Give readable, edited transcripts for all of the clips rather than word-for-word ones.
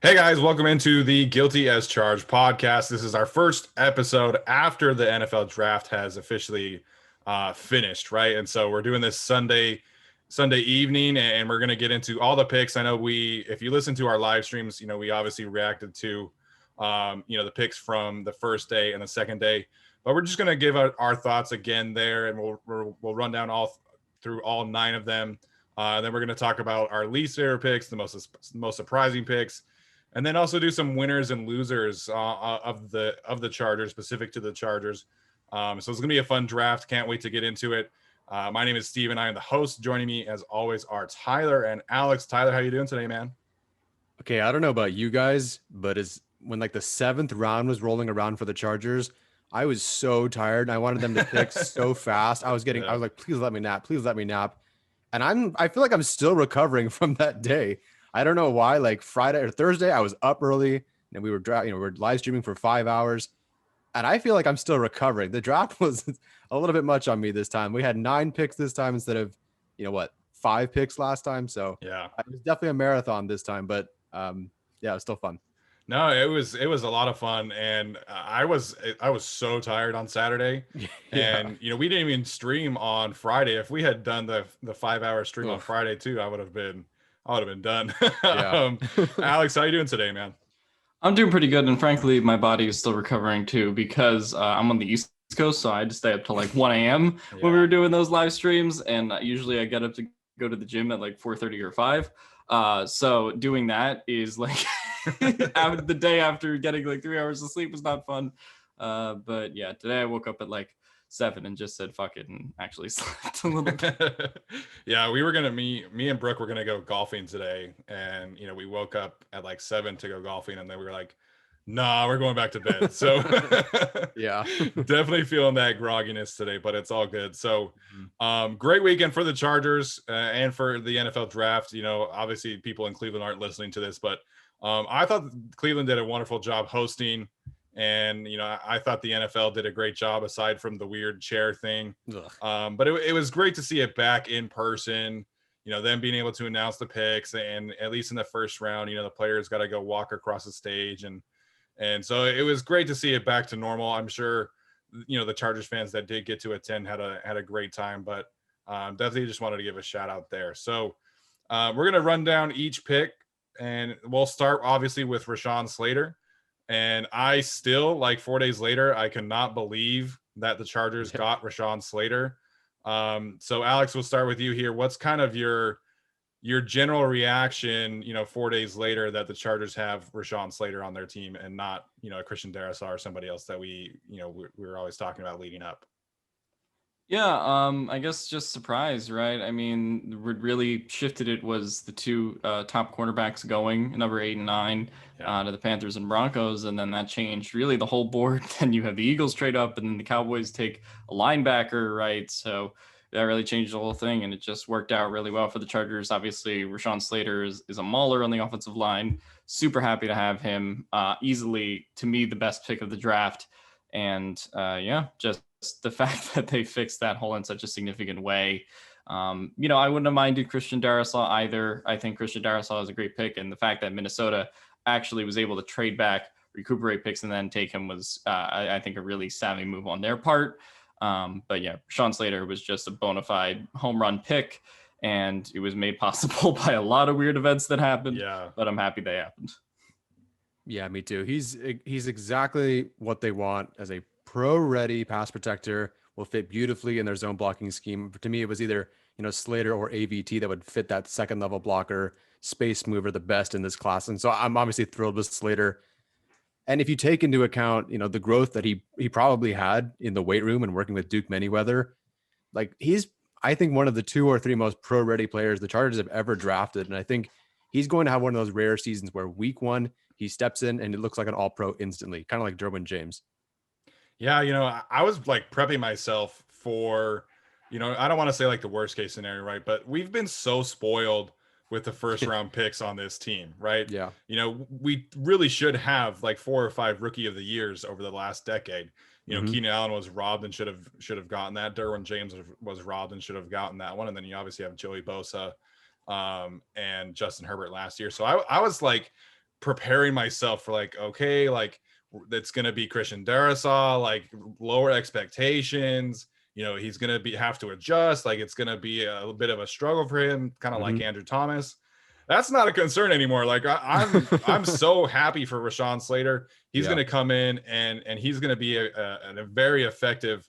Hey guys, welcome into the Guilty as Charged podcast. This is our first episode after the NFL draft has officially finished, right? And so we're doing this Sunday evening, and we're going to get into all the picks. I know if you listen to our live streams, we obviously reacted to, the picks from the first day and the second day, but we're just going to give out our thoughts again there, and we'll run down through all 9 of them. Then we're going to talk about our least favorite picks, the most surprising picks. And then also do some winners and losers of the Chargers, specific to the Chargers. So it's going to be a fun draft. Can't wait to get into it. My name is Steve, and I am the host. Joining me, as always, are Tyler and Alex. Tyler, how you doing today, man? Okay, I don't know about you guys, but when like the 7th round was rolling around for the Chargers, I was so tired and I wanted them to pick so fast. I was like, please let me nap, please let me nap. And I feel like I'm still recovering from that day. I don't know why. Like Friday or Thursday, I was up early and we were live streaming for 5 hours, and I feel like I'm still recovering. The draft was a little bit much on me this time. We had 9 picks this time instead of 5 picks last time. So yeah, it was definitely a marathon this time, but yeah, it was still fun. No, it was a lot of fun, and I was so tired on Saturday, and we didn't even stream on Friday. If we had done the 5-hour stream on Friday too, I would have been done. Yeah. Alex, how you doing today, man? I'm doing pretty good, and frankly, my body is still recovering too because I'm on the East Coast, so I had to stay up till like 1 a.m. when we were doing those live streams, and usually I get up to go to the gym at like 4:30 or 5. So doing that is like the day after getting like 3 hours of sleep was not fun. But yeah, today I woke up at like 7 and just said fuck it and actually slept a little bit. Yeah, we were gonna me and Brooke were gonna go golfing today, and we woke up at like 7 to go golfing, and then we were like, nah, we're going back to bed. So yeah, definitely feeling that grogginess today, but it's all good. So great weekend for the Chargers and for the NFL draft. Obviously people in Cleveland aren't listening to this, but I thought Cleveland did a wonderful job hosting. And, I thought the NFL did a great job aside from the weird chair thing. But it was great to see it back in person, them being able to announce the picks, and at least in the first round, the players got to go walk across the stage. And so it was great to see it back to normal. I'm sure, the Chargers fans that did get to attend had a great time, but definitely just wanted to give a shout out there. So we're going to run down each pick, and we'll start obviously with Rashawn Slater. And I still, like 4 days later, I cannot believe that the Chargers got Rashawn Slater. So Alex, we'll start with you here. What's kind of your general reaction, 4 days later, that the Chargers have Rashawn Slater on their team and not, Christian Darrisaw or somebody else that we were always talking about leading up? Yeah, I guess just surprised, right? I mean, what really shifted it was the 2 top cornerbacks going, number 8 and 9, to the Panthers and Broncos, and then that changed really the whole board. Then you have the Eagles trade up, and then the Cowboys take a linebacker, right? So that really changed the whole thing, and it just worked out really well for the Chargers. Obviously, Rashawn Slater is a mauler on the offensive line. Super happy to have him. Easily, to me, the best pick of the draft. And just the fact that they fixed that hole in such a significant way. I wouldn't have minded Christian Darrisaw either. I think Christian Darrisaw is a great pick, and the fact that Minnesota actually was able to trade back, recuperate picks, and then take him was, I think, a really savvy move on their part. But yeah, Rashawn Slater was just a bona fide home run pick, and it was made possible by a lot of weird events that happened. Yeah, but I'm happy they happened. Yeah, me too. He's exactly what they want as a pro-ready pass protector. Will fit beautifully in their zone blocking scheme. To me, it was either Slater or AVT that would fit that second level blocker, space mover, the best in this class. And so I'm obviously thrilled with Slater. And if you take into account the growth that he probably had in the weight room and working with Duke Manyweather, like he's, I think, one of the 2 or 3 most pro-ready players the Chargers have ever drafted. And I think he's going to have one of those rare seasons where week 1 he steps in and it looks like an all-pro instantly, kind of like Derwin James. Yeah, I was like prepping myself for, I don't want to say like the worst case scenario, right? But we've been so spoiled with the first round picks on this team, right? Yeah. We really should have like 4 or 5 rookie of the years over the last decade. Keenan Allen was robbed and should have gotten that. Derwin James was robbed and should have gotten that one. And then you obviously have Joey Bosa and Justin Herbert last year. So I was like preparing myself for like, okay, like it's going to be Christian Darrisaw, like lower expectations. You know, he's going to have to adjust. Like it's going to be a bit of a struggle for him, kind of like Andrew Thomas. That's not a concern anymore. Like I'm so happy for Rashawn Slater. He's going to come in and he's going to be a very effective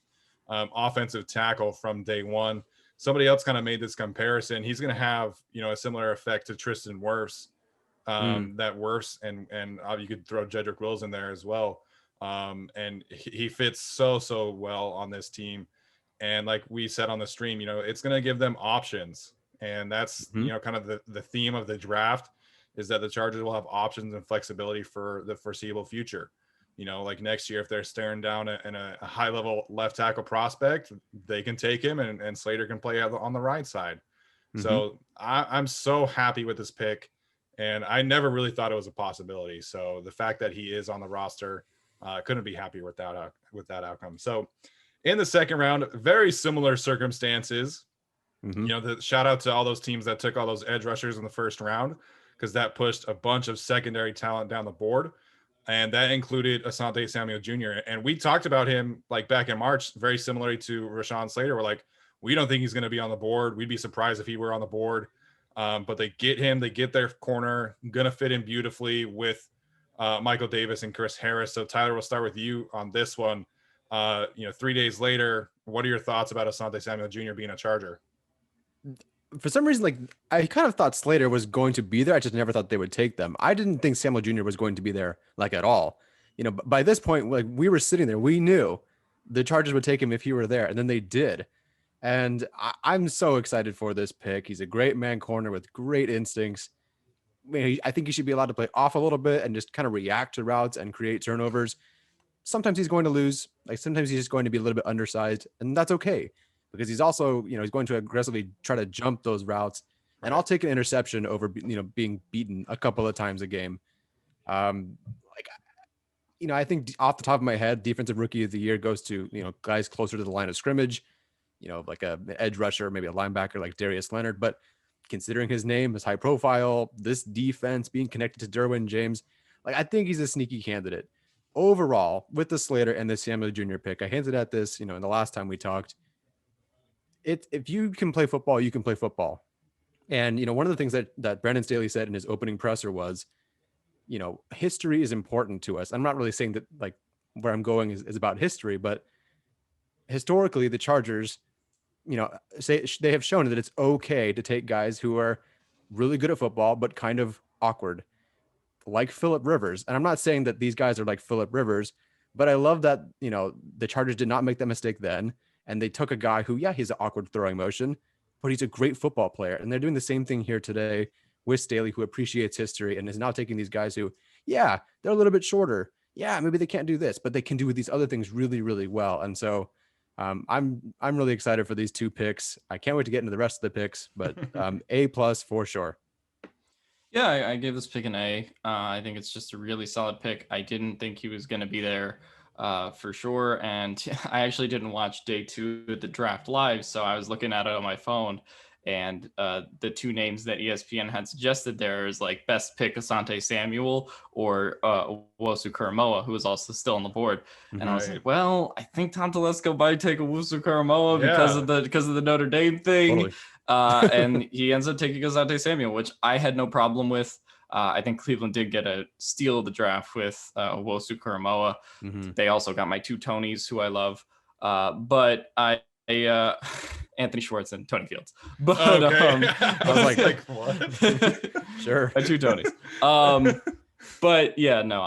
offensive tackle from day one. Somebody else kind of made this comparison. He's going to have, you know, a similar effect to Tristan Wirfs. That Wirfs and you could throw Jedrick Wills in there as well. And he fits so well on this team. And like we said on the stream, you know, it's going to give them options. And that's, you know, kind of the theme of the draft is that the Chargers will have options and flexibility for the foreseeable future. You know, like next year, if they're staring down a high level left tackle prospect, they can take him and Slater can play on the right side. So I'm so happy with this pick. And I never really thought it was a possibility. So the fact that he is on the roster, couldn't be happier with that outcome. So in the second round, very similar circumstances. You know, the shout out to all those teams that took all those edge rushers in the first round, because that pushed a bunch of secondary talent down the board. And that included Asante Samuel Jr. And we talked about him like back in March, very similarly to Rashawn Slater. We're like, we don't think he's going to be on the board. We'd be surprised if he were on the board. But they get him, they get their corner, going to fit in beautifully with Michael Davis and Chris Harris. So Tyler, we'll start with you on this one. You know, 3 days later, what are your thoughts about Asante Samuel Jr. being a Charger? For some reason, like I kind of thought Slater was going to be there. I just never thought they would take them. I didn't think Samuel Jr. was going to be there like at all. You know, by this point, like we were sitting there, we knew the Chargers would take him if he were there, and then they did. And I'm so excited for this pick. He's a great man corner with great instincts. I think he should be allowed to play off a little bit and just kind of react to routes and create turnovers. Sometimes he's going to lose. Like sometimes he's just going to be a little bit undersized, and that's okay because he's also, you know, he's going to aggressively try to jump those routes. And I'll take an interception over, you know, being beaten a couple of times a game. Like, you know, I think off the top of my head, defensive rookie of the year goes to, you know, guys closer to the line of scrimmage, you know, like an edge rusher, maybe a linebacker like Darius Leonard. But considering his name, his high profile, this defense being connected to Derwin James, like I think he's a sneaky candidate. Overall, with the Slater and the Samuel Jr. pick, I hinted at this, you know, in the last time we talked. If you can play football, you can play football. And, you know, one of the things that Brandon Staley said in his opening presser was, you know, history is important to us. I'm not really saying that like where I'm going is about history, but historically the Chargers, you know, say they have shown that it's okay to take guys who are really good at football, but kind of awkward, like Phillip Rivers. And I'm not saying that these guys are like Phillip Rivers, but I love that, you know, the Chargers did not make that mistake then. And they took a guy who, yeah, he's an awkward throwing motion, but he's a great football player. And they're doing the same thing here today with Staley, who appreciates history and is now taking these guys who, yeah, they're a little bit shorter. Yeah, maybe they can't do this, but they can do these other things really, really well. And so I'm really excited for these two picks. I can't wait to get into the rest of the picks, but A+ for sure. Yeah, I gave this pick an A. I think it's just a really solid pick. I didn't think he was going to be there for sure. And I actually didn't watch day 2 of the draft live, so I was looking at it on my phone. And the two names that ESPN had suggested there is like best pick Asante Samuel or Owusu Karamoah, who was also still on the board. And I was like, well, I think Tom Telesco might take Owusu Karamoah because of the Notre Dame thing. Totally. And he ends up taking Asante Samuel, which I had no problem with. I think Cleveland did get a steal of the draft with Owusu Karamoah. They also got my two Tonys, who I love. But Anthony Schwartz and Tony Fields. But I was like what? Sure. My two Tonys. But yeah, no,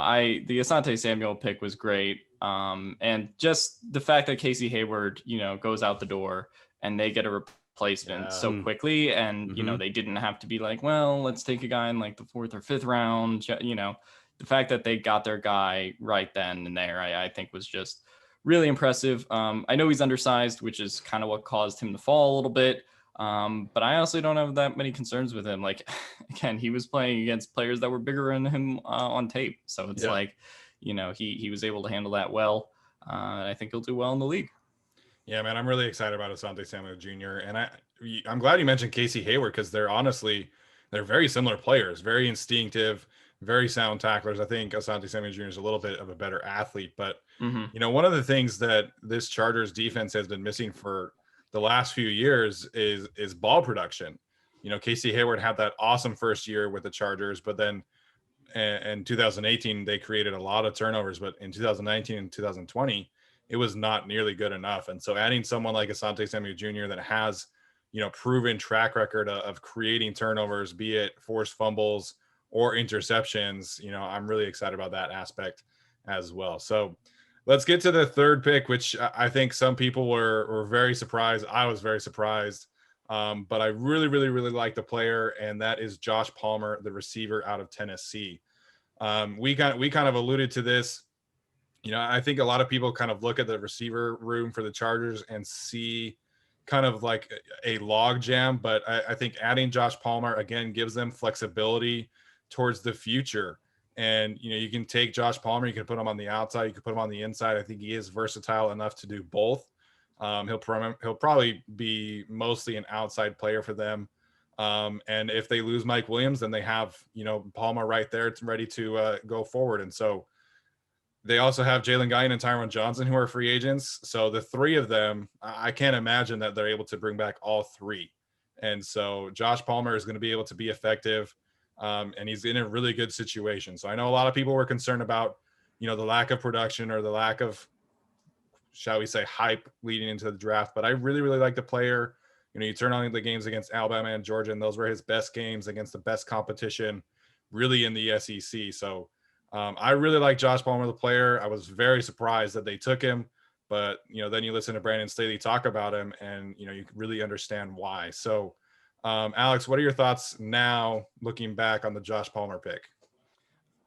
the Asante Samuel pick was great. And just the fact that Casey Hayward, you know, goes out the door and they get a replacement so quickly. And, you know, they didn't have to be like, well, let's take a guy in like the 4th or 5th round. You know, the fact that they got their guy right then and there, I think was just really impressive. I know he's undersized, which is kind of what caused him to fall a little bit. But I honestly don't have that many concerns with him. Like, again, he was playing against players that were bigger than him on tape. So it's like, you know, he was able to handle that well. I think he'll do well in the league. Yeah, man, I'm really excited about Asante Samuel Jr. And I'm glad you mentioned Casey Hayward because they're very similar players, very instinctive, very sound tacklers. I think Asante Samuel Jr. is a little bit of a better athlete, but Mhm. you know, one of the things that this Chargers defense has been missing for the last few years is ball production. You know, Casey Hayward had that awesome first year with the Chargers, but then in 2018 they created a lot of turnovers, but in 2019 and 2020 it was not nearly good enough. And so adding someone like Asante Samuel Jr. that has, you know, proven track record of creating turnovers, be it forced fumbles or interceptions, you know, I'm really excited about that aspect as well. So let's get to the third pick, which I think some people were very surprised. I was very surprised. But I really, really, really like the player, and that is Josh Palmer, the receiver out of Tennessee. We kind of alluded to this. You know, I think a lot of people kind of look at the receiver room for the Chargers and see kind of like a log jam, but I think adding Josh Palmer again gives them flexibility towards the future. And you know, you can take Josh Palmer, you can put him on the outside, you can put him on the inside. I think he is versatile enough to do both. He'll probably be mostly an outside player for them. And if they lose Mike Williams, then they have, you know, Palmer right there ready to go forward. And so they also have Jalen Guyton and Tyron Johnson, who are free agents. So the three of them, I can't imagine that they're able to bring back all three. And so Josh Palmer is going to be able to be effective, and he's in a really good situation. So I know a lot of people were concerned about, you know, the lack of production or the lack of, shall we say, hype leading into the draft. But I really, really like the player. You know, you turn on the games against Alabama and Georgia, and those were his best games against the best competition really in the SEC. So I really like Josh Palmer, the player. I was very surprised that they took him, but you know, then you listen to Brandon Staley talk about him, and you know, you really understand why. So, Alex, what are your thoughts now, looking back on the Josh Palmer pick?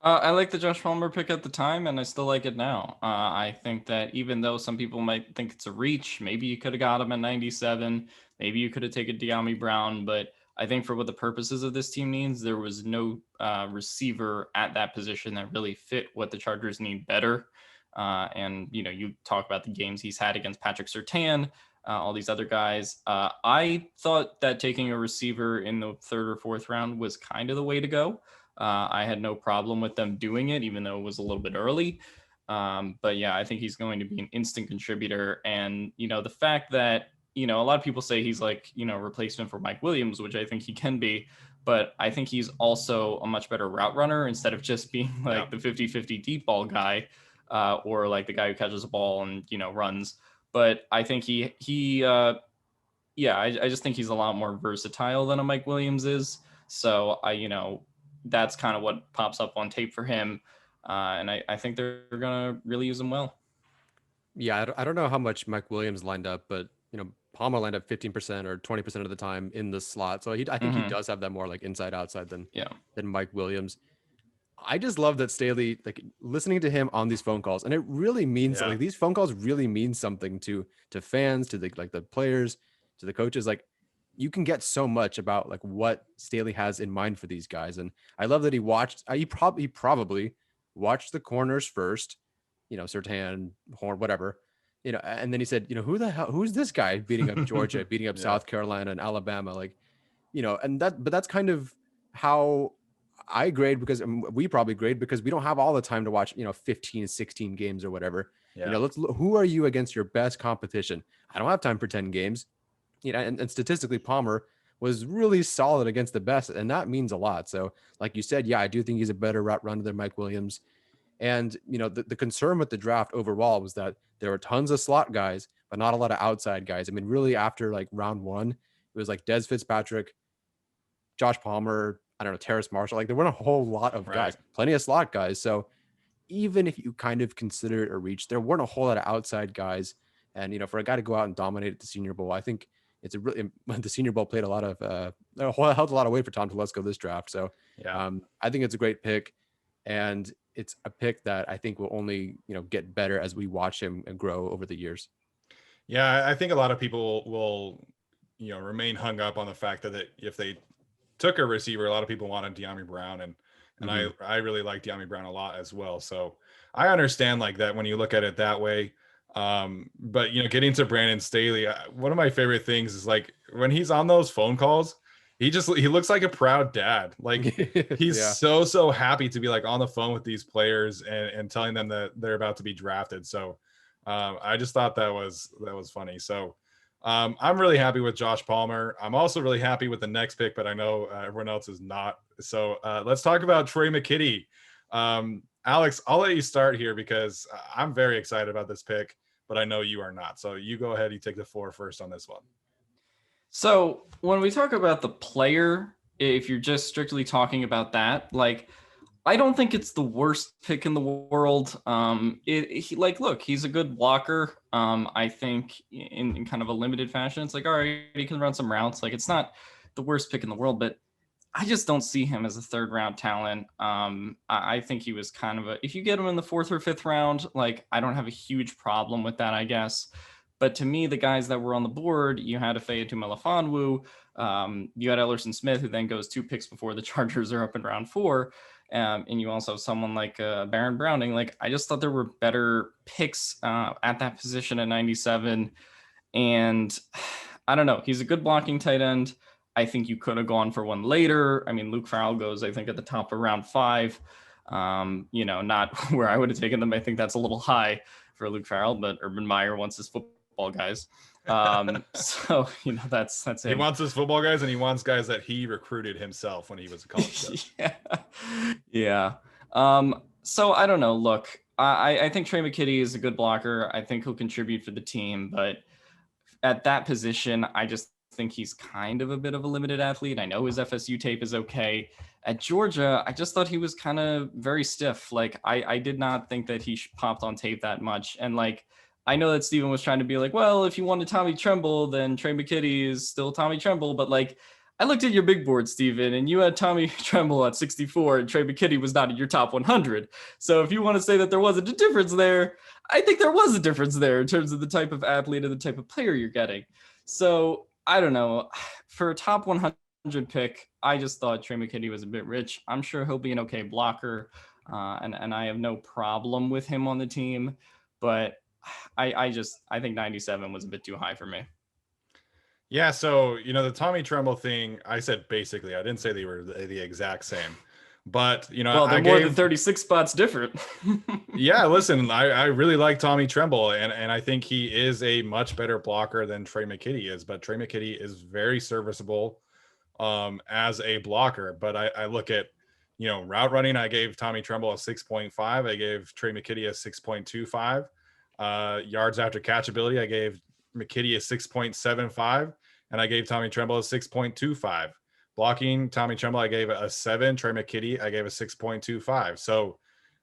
I like the Josh Palmer pick at the time, and I still like it now. I think that even though some people might think it's a reach, maybe you could have got him at 97. Maybe you could have taken De'Ami Brown, but I think for what the purposes of this team needs, there was no receiver at that position that really fit what the Chargers need better. And you know, you talk about the games he's had against Patrick Surtain, all these other guys. I thought that taking a receiver in the third or fourth round was kind of the way to go. I had no problem with them doing it, even though it was a little bit early. But yeah, I think he's going to be an instant contributor. And, you know, the fact that, you know, a lot of people say he's like, you know, replacement for Mike Williams, which I think he can be. But I think he's also a much better route runner instead of just being like the 50-50 deep ball guy, or like the guy who catches a ball and, you know, runs. But I think I just think he's a lot more versatile than a Mike Williams is. So you know, that's kind of what pops up on tape for him. And I think they're going to really use him well. Yeah, I don't know how much Mike Williams lined up, but you know, Palmer lined up 15% or 20% of the time in the slot. So I think he does have that more like inside outside than Mike Williams. I just love that Staley, like listening to him on these phone calls, and it really means like these phone calls really mean something to fans, to the like the players, to the coaches. Like you can get so much about like what Staley has in mind for these guys. And I love that he probably watched the corners first, you know, Surtain, Horn, whatever, you know, and then he said, you know, who's this guy beating up Georgia, beating up South Carolina and Alabama, like, you know, but that's kind of how I grade, because we probably grade because we don't have all the time to watch, you know, 15, 16 games or whatever. You know, who are you against your best competition? I don't have time for 10 games. You know, and statistically, Palmer was really solid against the best, and that means a lot. So, like you said, I do think he's a better route runner than Mike Williams. And, you know, the concern with the draft overall was that there were tons of slot guys, but not a lot of outside guys. I mean, really, after like round one, it was like Des Fitzpatrick, Josh Palmer, I don't know, Terrace Marshall. Like there weren't a whole lot of guys, plenty of slot guys. So even if you kind of consider it a reach, there weren't a whole lot of outside guys. And, you know, for a guy to go out and dominate at the Senior Bowl, I think it's the Senior Bowl played held a lot of weight for Tom Telesco this draft. So I think it's a great pick, and it's a pick that I think will only, you know, get better as we watch him and grow over the years. Yeah, I think a lot of people will, you know, remain hung up on the fact that if they took a receiver, a lot of people wanted De'Ami Brown, and I really like De'Ami Brown a lot as well. So I understand like that when you look at it that way. But you know, getting to Brandon Staley, one of my favorite things is like when he's on those phone calls, He looks like a proud dad. Like he's Yeah. so happy to be like on the phone with these players and telling them that they're about to be drafted. So I just thought that was funny. So I'm really happy with Josh Palmer. I'm also really happy with the next pick, but I know everyone else is not. So let's talk about Trey McKitty. Alex, I'll let you start here because I'm very excited about this pick, but I know you are not. So you go ahead. You take the floor first on this one. So when we talk about the player, if you're just strictly talking about that, like, I don't think it's the worst pick in the world. Look, he's a good blocker. I think in kind of a limited fashion, it's like, all right, he can run some routes. Like, it's not the worst pick in the world, but I just don't see him as a third round talent. I think he was kind of if you get him in the 4th or 5th round, like, I don't have a huge problem with that, I guess. But to me, the guys that were on the board, you had Ifeatu Melifonwu, you had Ellerson Smith, who then goes 2 picks before the Chargers are up in round 4. And you also have someone like Baron Browning. Like, I just thought there were better picks at that position at 97. And I don't know. He's a good blocking tight end. I think you could have gone for one later. I mean, Luke Farrell goes, I think, at the top of round 5. Not where I would have taken them. I think that's a little high for Luke Farrell, but Urban Meyer wants his football guys. So that's him. He wants his football guys, and he wants guys that he recruited himself when he was a college kid. Yeah. So I don't know. Look, I think Trey McKitty is a good blocker. I think he'll contribute for the team, but at that position, I just think he's kind of a bit of a limited athlete. I know his FSU tape is okay. At Georgia, I just thought he was kind of very stiff. Like, I did not think that he popped on tape that much. And like, I know that Steven was trying to be like, well, if you wanted Tommy Tremble, then Trey McKitty is still Tommy Tremble. But like, I looked at your big board, Steven, and you had Tommy Tremble at 64 and Trey McKitty was not in your top 100. So if you want to say that there wasn't a difference there, I think there was a difference there in terms of the type of athlete and the type of player you're getting. So I don't know. For a top 100 pick, I just thought Trey McKitty was a bit rich. I'm sure he'll be an okay blocker, and I have no problem with him on the team. But I think 97 was a bit too high for me. Yeah, so the Tommy Tremble thing, I said basically, I didn't say they were the exact same, but well, they're more than 36 spots different. Yeah, listen, I really like Tommy Tremble, and I think he is a much better blocker than Trey McKitty is, but Trey McKitty is very serviceable as a blocker. But I look at route running, I gave Tommy Tremble a 6.5, I gave Trey McKitty a 6.25. Yards after catchability, I gave McKitty a 6.75, and I gave Tommy Tremble a 6.25. Blocking, Tommy Tremble, I gave a 7. Trey McKitty, I gave a 6.25. So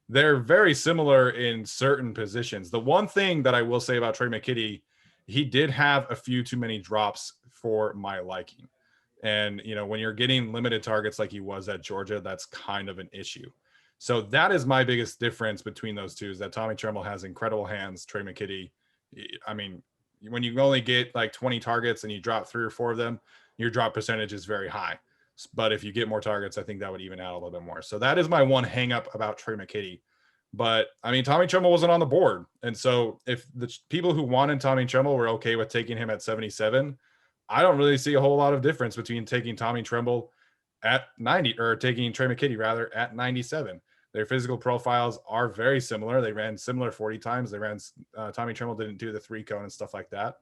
they're very similar in certain positions. The one thing that I will say about Trey McKitty, he did have a few too many drops for my liking. And, when you're getting limited targets like he was at Georgia, that's kind of an issue. So that is my biggest difference between those two, is that Tommy Tremble has incredible hands. Trey McKitty, I mean, when you only get like 20 targets and you drop 3 or 4 of them, your drop percentage is very high. But if you get more targets, I think that would even out a little bit more. So that is my one hang up about Trey McKitty. But I mean, Tommy Tremble wasn't on the board. And so if the people who wanted Tommy Tremble were okay with taking him at 77, I don't really see a whole lot of difference between taking Tommy Tremble at 90 or taking Trey McKitty rather at 97. Their physical profiles are very similar. They ran similar 40 times. They ran Tommy Tremble didn't do the 3 cone and stuff like that,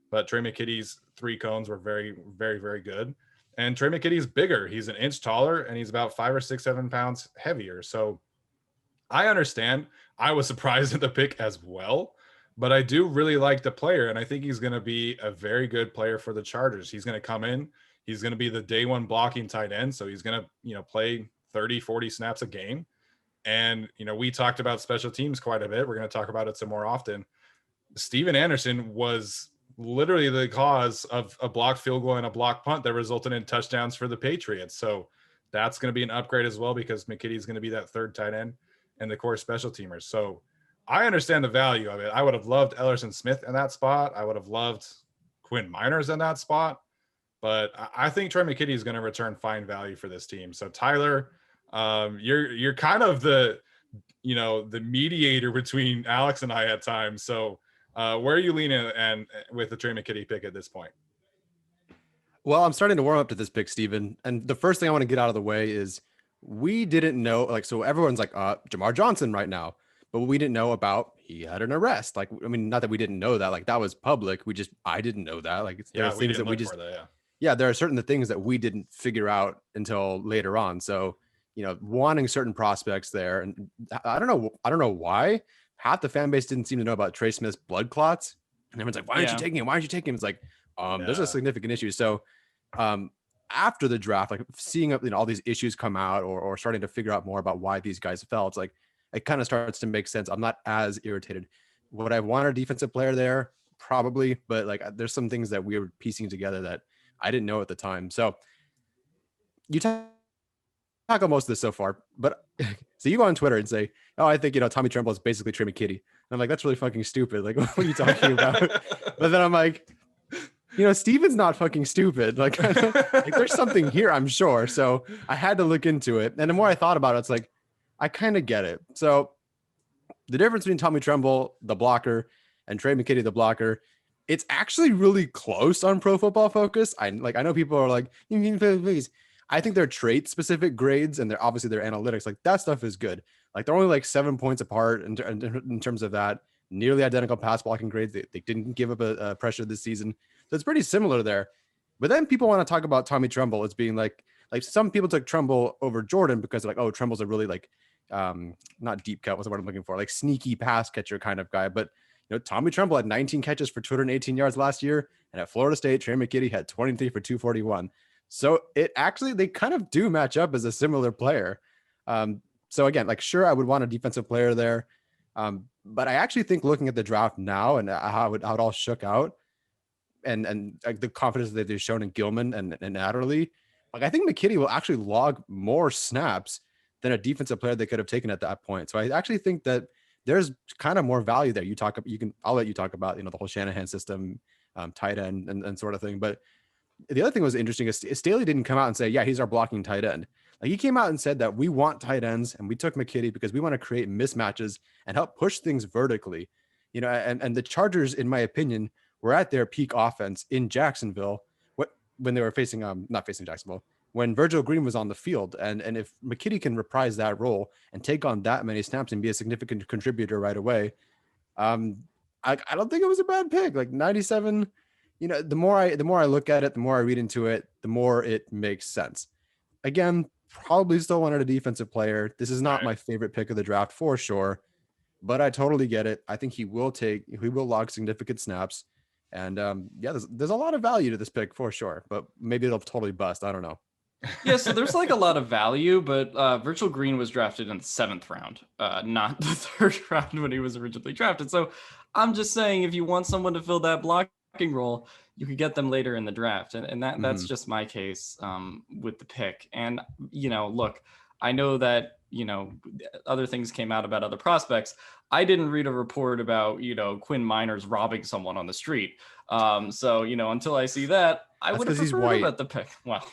but Trey McKitty's 3 cones were very, very, very good. And Trey McKitty's bigger. He's an inch taller and he's about 5 or 6, 7 pounds heavier. So I understand. I was surprised at the pick as well, but I do really like the player. And I think he's going to be a very good player for the Chargers. He's going to come in. He's going to be the day one blocking tight end. So he's going to, play 30, 40 snaps a game. And, we talked about special teams quite a bit. We're going to talk about it some more often. Steven Anderson was literally the cause of a blocked field goal and a blocked punt that resulted in touchdowns for the Patriots. So that's going to be an upgrade as well, because McKitty is going to be that third tight end and the core special teamers. So I understand the value of it. I would have loved Ellerson Smith in that spot. I would have loved Quinn Miners in that spot. But I think Trey McKitty is going to return fine value for this team. So Tyler, you're kind of the mediator between Alex and I at times. So where are you leaning and with the Trey McKitty pick at this point? Well, I'm starting to warm up to this pick, Steven. And the first thing I want to get out of the way is we didn't know, like, so everyone's like, Jamar Johnson right now, but we didn't know about he had an arrest. Like, I mean, not that we didn't know that, like, that was public. I didn't know that. Like, there are Yeah, we things didn't that we look just, for that. yeah, there are certain things that we didn't figure out until later on. So, wanting certain prospects there. And I don't know why half the fan base didn't seem to know about Trey Smith's blood clots. And everyone's like, why aren't you taking him? Why aren't you taking him? It's like, there's a significant issue. So, after the draft, like seeing all these issues come out or starting to figure out more about why these guys fell, it's like it kind of starts to make sense. I'm not as irritated. Would I want a defensive player there? Probably, but like there's some things that we were piecing together that I didn't know at the time. So you talk on most of this so far, but so you go on Twitter and say, oh, I think Tommy Tremble is basically Trey McKitty. And I'm like, that's really fucking stupid. Like, what are you talking about? But then I'm like, Steven's not fucking stupid. Like, like, there's something here, I'm sure. So I had to look into it. And the more I thought about it, it's like, I kind of get it. So the difference between Tommy Tremble, the blocker, and Trey McKitty, the blocker, it's actually really close on Pro Football Focus. I know people are like, I think they're trait specific grades and they're obviously their analytics. Like that stuff is good. Like they're only like 7 points apart in terms of that. Nearly identical pass blocking grades. They didn't give up a pressure this season. So it's pretty similar there. But then people want to talk about Tommy Tremble as being like some people took Tremble over Jordan because they're like, oh, Tremble's a really like, not deep cut, what's the word I'm looking for? Like sneaky pass catcher kind of guy. But, Tommy Tremble had 19 catches for 218 yards last year. And at Florida State, Trey McKitty had 23 for 241. So they kind of do match up as a similar player. So again, like, sure, I would want a defensive player there. But I actually think looking at the draft now and how it all shook out and like the confidence that they've shown in Gilman and Adderley, like I think McKitty will actually log more snaps than a defensive player they could have taken at that point. So I actually think that there's kind of more value there. I'll let you talk about, the whole Shanahan system, tight end and sort of thing. But the other thing was interesting is Staley didn't come out and say, yeah, he's our blocking tight end. Like he came out and said that we want tight ends and we took McKitty because we want to create mismatches and help push things vertically, and the Chargers, in my opinion, were at their peak offense in Jacksonville when they were not facing Jacksonville, when Virgil Green was on the field. And if McKitty can reprise that role and take on that many snaps and be a significant contributor right away, I don't think it was a bad pick. Like 97, the more I look at it, the more I read into it, the more it makes sense. Again, probably still wanted a defensive player. This is not my favorite pick of the draft for sure, but I totally get it. I think he will log significant snaps. And there's a lot of value to this pick for sure, but maybe it'll totally bust. I don't know. Yeah, so there's like a lot of value, but Virgil Green was drafted in the 7th round, not the 3rd round when he was originally drafted. So I'm just saying, if you want someone to fill that blocking role, you could get them later in the draft. And that's just my case with the pick. And, look, I know that, other things came out about other prospects. I didn't read a report about, Quinn Miners robbing someone on the street. So, until I see that, I would have preferred him at the pick. Well,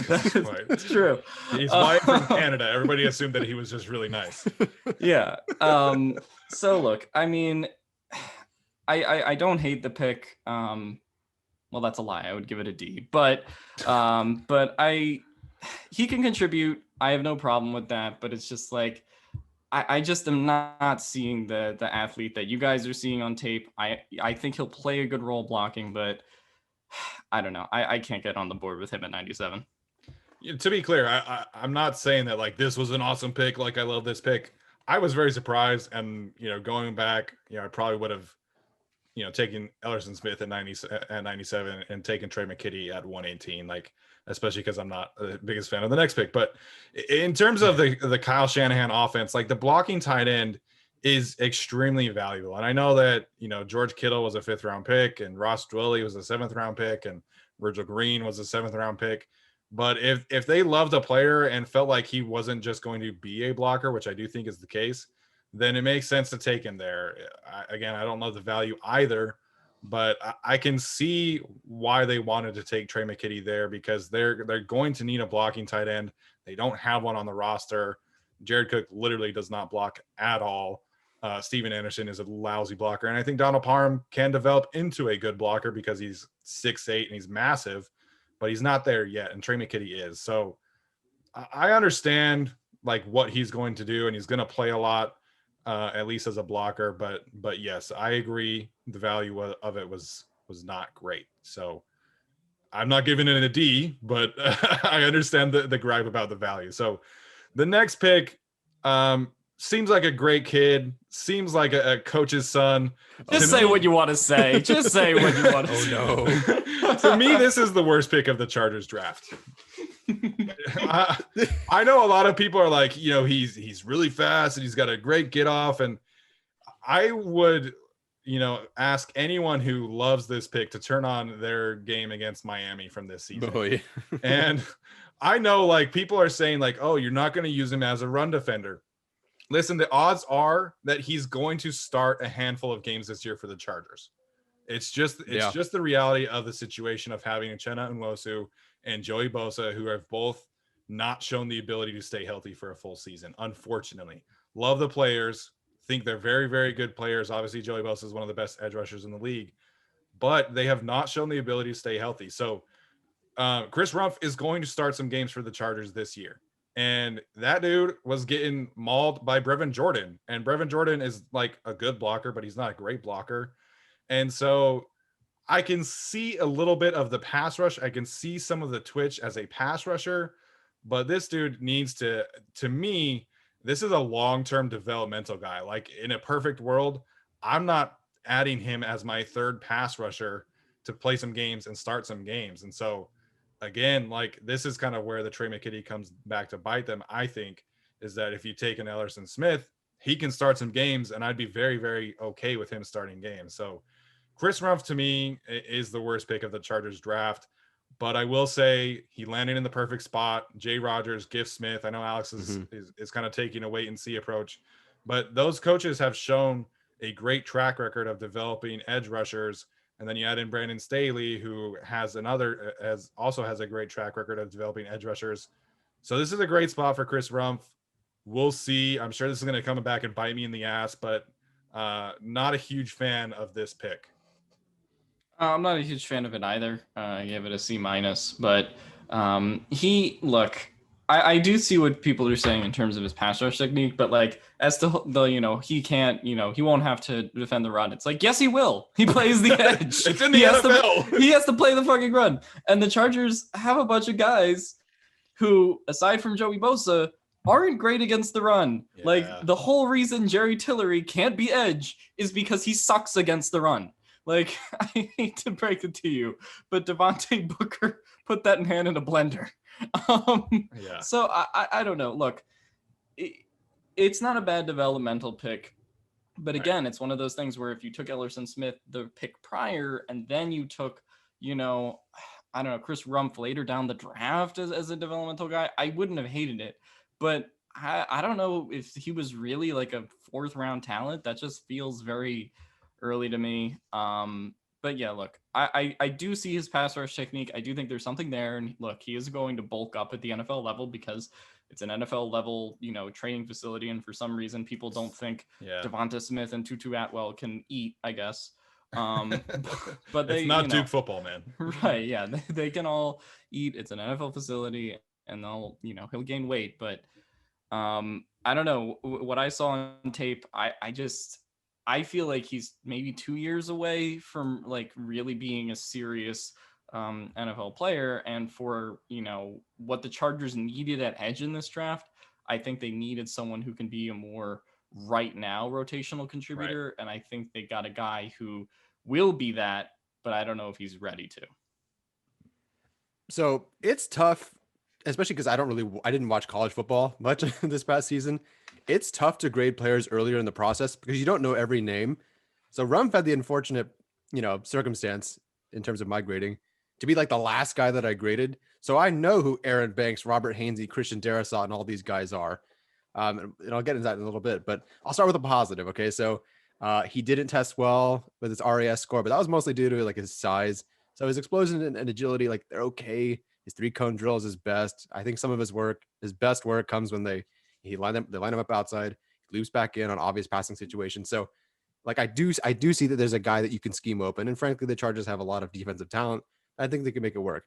that's true. He's white from Canada. Everybody assumed that he was just really nice. Yeah. So look, I mean, I don't hate the pick. Well, that's a lie. I would give it a D, but he can contribute. I have no problem with that, but it's just like, I just am not seeing the athlete that you guys are seeing on tape. I think he'll play a good role blocking, but I don't know. I can't get on the board with him at 97. To be clear, I'm not saying that like this was an awesome pick. Like I love this pick. I was very surprised, and going back, I probably would have, taken Ellerson Smith at 97 and taken Trey McKitty at 118. Like especially because I'm not the biggest fan of the next pick. But in terms of the Kyle Shanahan offense, like the blocking tight end is extremely valuable. And I know that, George Kittle was a 5th round pick and Ross Dwelley was a 7th round pick and Virgil Green was a 7th round pick. But if they loved a player and felt like he wasn't just going to be a blocker, which I do think is the case, then it makes sense to take him there. I don't know the value either, but I can see why they wanted to take Trey McKitty there because they're going to need a blocking tight end. They don't have one on the roster. Jared Cook literally does not block at all. Steven Anderson is a lousy blocker. And I think Donald Parham can develop into a good blocker because he's 6'8" and he's massive. but he's not there yet. And Trey McKitty is. So I understand like what he's going to do, and he's going to play a lot, at least as a blocker. But yes, I agree. The value of it was not great. So I'm not giving it a D, but I understand the gripe about the value. So the next pick seems like a great kid, seems like a coach's son. Just say what you want to say. Just say what you want to say. Oh no. To me, this is the worst pick of the Chargers draft. I know a lot of people are like, you know, he's really fast and he's got a great get off. And I would, you know, ask anyone who loves this pick to turn on their game against Miami from this season. Oh, yeah. And I know like people are saying like, oh, you're not going to use him as a run defender. Listen, the odds are that he's going to start a handful of games this year for the Chargers. It's just the reality of the situation of having Uchenna Nwosu and Joey Bosa, who have both not shown the ability to stay healthy for a full season. Unfortunately, love the players. Think they're very, very good players. Obviously, Joey Bosa is one of the best edge rushers in the league, but they have not shown the ability to stay healthy. So Chris Rumph is going to start some games for the Chargers this year. And that dude was getting mauled by Brevin Jordan. And Brevin Jordan is like a good blocker, but he's not a great blocker. And so I can see a little bit of the pass rush. I can see some of the twitch as a pass rusher, but this dude needs to me, this is a long-term developmental guy. Like in a perfect world, I'm not adding him as my third pass rusher to play some games and start some games. And so again, like this is kind of where the Trey McKitty comes back to bite them, I think, is that if you take an Ellerson Smith, he can start some games and I'd be very, very okay with him starting games. So Chris Rumph to me is the worst pick of the Chargers draft, but I will say he landed in the perfect spot. Jay Rodgers, Gift Smith. I know Alex is kind of taking a wait and see approach, but those coaches have shown a great track record of developing edge rushers. And then you add in Brandon Staley, who also has a great track record of developing edge rushers. So this is a great spot for Chris Rumph. We'll see. I'm sure this is going to come back and bite me in the ass, but not a huge fan of this pick. I'm not a huge fan of it either. I gave it a C-, but I do see what people are saying in terms of his pass rush technique, but like as to the, you know, he can't, you know, he won't have to defend the run. It's like, yes, he will. He plays the edge. It's in the NFL. He has to play the fucking run. And the Chargers have a bunch of guys who, aside from Joey Bosa, aren't great against the run. Yeah. Like the whole reason Jerry Tillery can't be edge is because he sucks against the run. Like, I hate to break it to you, but Devontae Booker put that hand in a blender. So I don't know. Look, it's not a bad developmental pick, but again, It's one of those things where if you took Ellerson Smith, the pick prior, and then you took, you know, I don't know, Chris Rumph later down the draft as a developmental guy, I wouldn't have hated it. But I don't know if he was really like a 4th round talent. That just feels very early to me. But yeah, look, I do see his pass rush technique. I do think there's something there. And look, he is going to bulk up at the NFL level because it's an NFL level, you know, training facility. And for some reason, people don't think Devonta Smith and Tutu Atwell can eat, I guess. But it's not Duke football, man. Right. Yeah. They can all eat. It's an NFL facility and they'll, you know, he'll gain weight. But I don't know what I saw on tape. I feel like he's maybe 2 years away from like really being a serious NFL player. And for, you know, what the Chargers needed at edge in this draft, I think they needed someone who can be a more right now rotational contributor. Right. And I think they got a guy who will be that, but I don't know if he's ready to. So it's tough, especially because I didn't watch college football much this past season. It's tough to grade players earlier in the process because you don't know every name. So Rumph had the unfortunate, you know, circumstance in terms of my grading to be like the last guy that I graded. So I know who Aaron Banks, Robert Hainsey, Christian Darrisaw, and all these guys are. And I'll get into that in a little bit, but I'll start with a positive. Okay. So he didn't test well with his RAS score, but that was mostly due to like his size. So his explosion and agility, like they're okay. His 3-cone drill is his best. I think some of his best work comes when they line him up outside, loops back in on obvious passing situations. So like I do see that there's a guy that you can scheme open. And frankly, the Chargers have a lot of defensive talent. I think they can make it work.